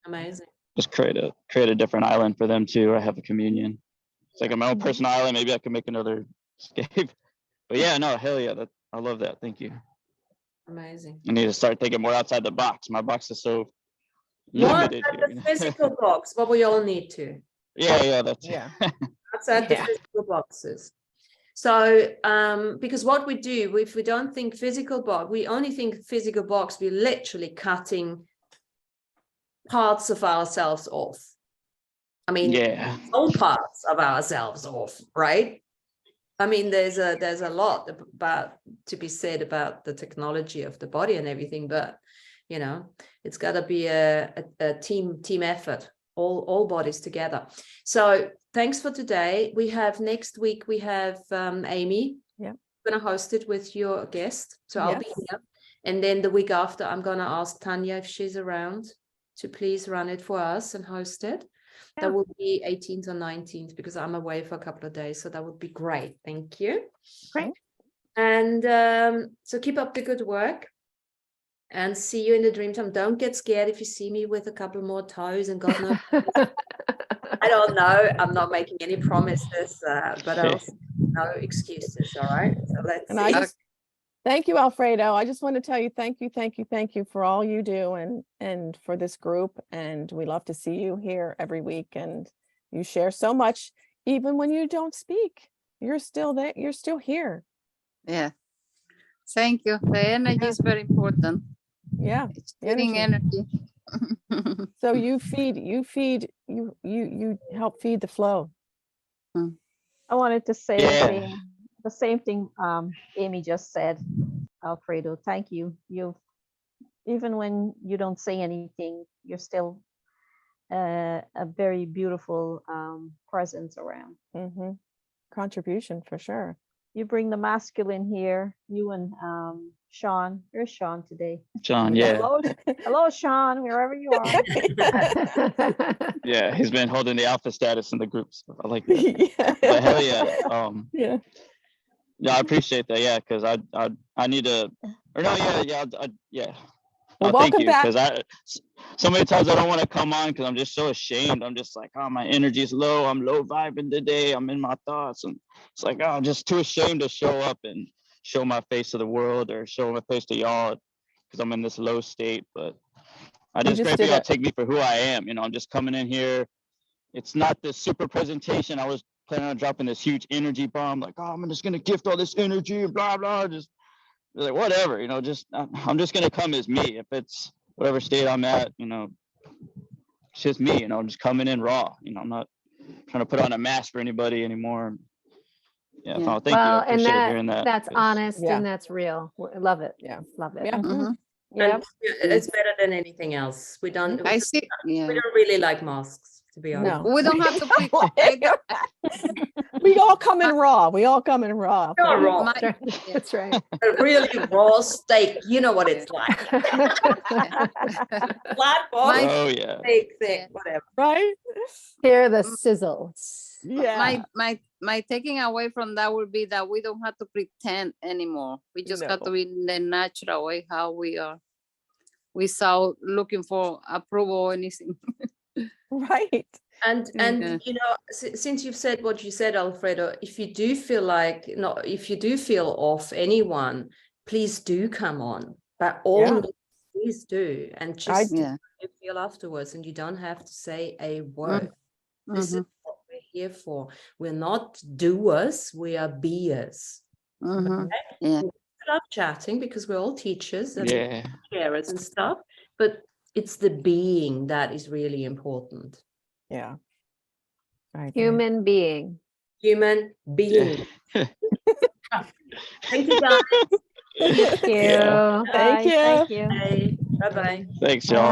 Amazing. Just create a different island for them too, or have a communion. It's like my own personal island. Maybe I can make another escape. But yeah, no, hell yeah, I love that. Thank you. Amazing. I need to start thinking more outside the box. My box is so More limited outside here. the physical box, but we all need to. Yeah, that's Yeah. Outside the Yeah. physical boxes. So, because what we do, if we don't think physical box, we only think physical box, we're literally cutting parts of ourselves off. I mean, yeah. all parts of ourselves off, right? I mean, there's a lot about to be said about the technology of the body and everything, but it's got to be a team effort, all bodies together. So thanks for today. We have next week we have Amy. Yeah. I'm gonna host it with your guest, so I'll be Yes. here. And then the week after, I'm gonna ask Tanya if she's around to please run it for us and host it. Yeah. That will be 18th or 19th because I'm away for a couple of days. So that would be great. Thank you. Great. And so keep up the good work and see you in the dream time. Don't get scared if you see me with a couple more toes and God knows. I don't know. I'm not making any promises, but also no excuses. All right. So let's And see. I just thank you, Alfredo. I just want to tell you thank you for all you do and for this group. And we love to see you here every week. And you share so much, even when you don't speak. You're still there. You're still here. Yeah. Thank you. The energy is very important. Yeah. It's the giving energy. So you help feed the flow. I wanted to say Yeah. the same thing Amy just said, Alfredo. Thank you. Even when you don't say anything, you're still a very beautiful presence around. Mm-hmm. Contribution for sure. You bring the masculine here. You and Sean. Here's Sean today. John, yeah. Hello, Sean, wherever you are. Yeah, he's been holding the alpha status in the groups. I like that. Yeah. But hell yeah. Yeah. Yeah, I appreciate that. Yeah, because I need to, or no, yeah. Well, No, thank welcome you, back. because so many times I don't want to come on because I'm just so ashamed. I'm just like, oh, my energy is low. I'm low vibing today. I'm in my thoughts, and it's like, oh, I'm just too ashamed to show up and show my face to the world or show my face to y'all because I'm in this low state. But I just just grateful did y'all it. take me for who I am. I'm just coming in here. It's not this super presentation. I was planning on dropping this huge energy bomb, like, oh, I'm just gonna gift all this energy and blah blah. Just like whatever, I'm just gonna come as me. If it's whatever state I'm at, it's just me. I'm just coming in raw. I'm not trying to put on a mask for anybody anymore. Yeah. Yeah. No, thank you. I and appreciate hearing that. that's 'cause- honest Yeah. and that's real. Love it. Yeah. Love it. Yeah. Mhm. And Yep. it's better than anything else. We don't I see. Yeah. we don't really like masks, to be honest. No. We don't have to pretend. We all come in raw. We all come in raw. You're Okay? wrong. That's right. That's right. A really raw steak, you know what it's like. Flat box, My- Oh yeah. steak, thick, whatever. Right? Hear the sizzle. Yeah. My taking away from that would be that we don't have to pretend anymore. We just got to No. be in the natural way how we are. Without looking for approval or anything. Right. And Yeah. since you've said what you said, Alfredo, if you do feel off anyone, please do come on. By all Yeah. means, please do. And I just Yeah. you feel afterwards, and you don't have to say a word. This is what we're here for. We're not doers, we are beers. Yeah. We love chatting because we're all teachers and Yeah. sharers and stuff, but it's the being that is really important. Yeah. I agree. Human being. Human being. Thank you, guys. Thank you. Yeah. Thank Bye. you. Thank you. Bye bye. Thanks, y'all.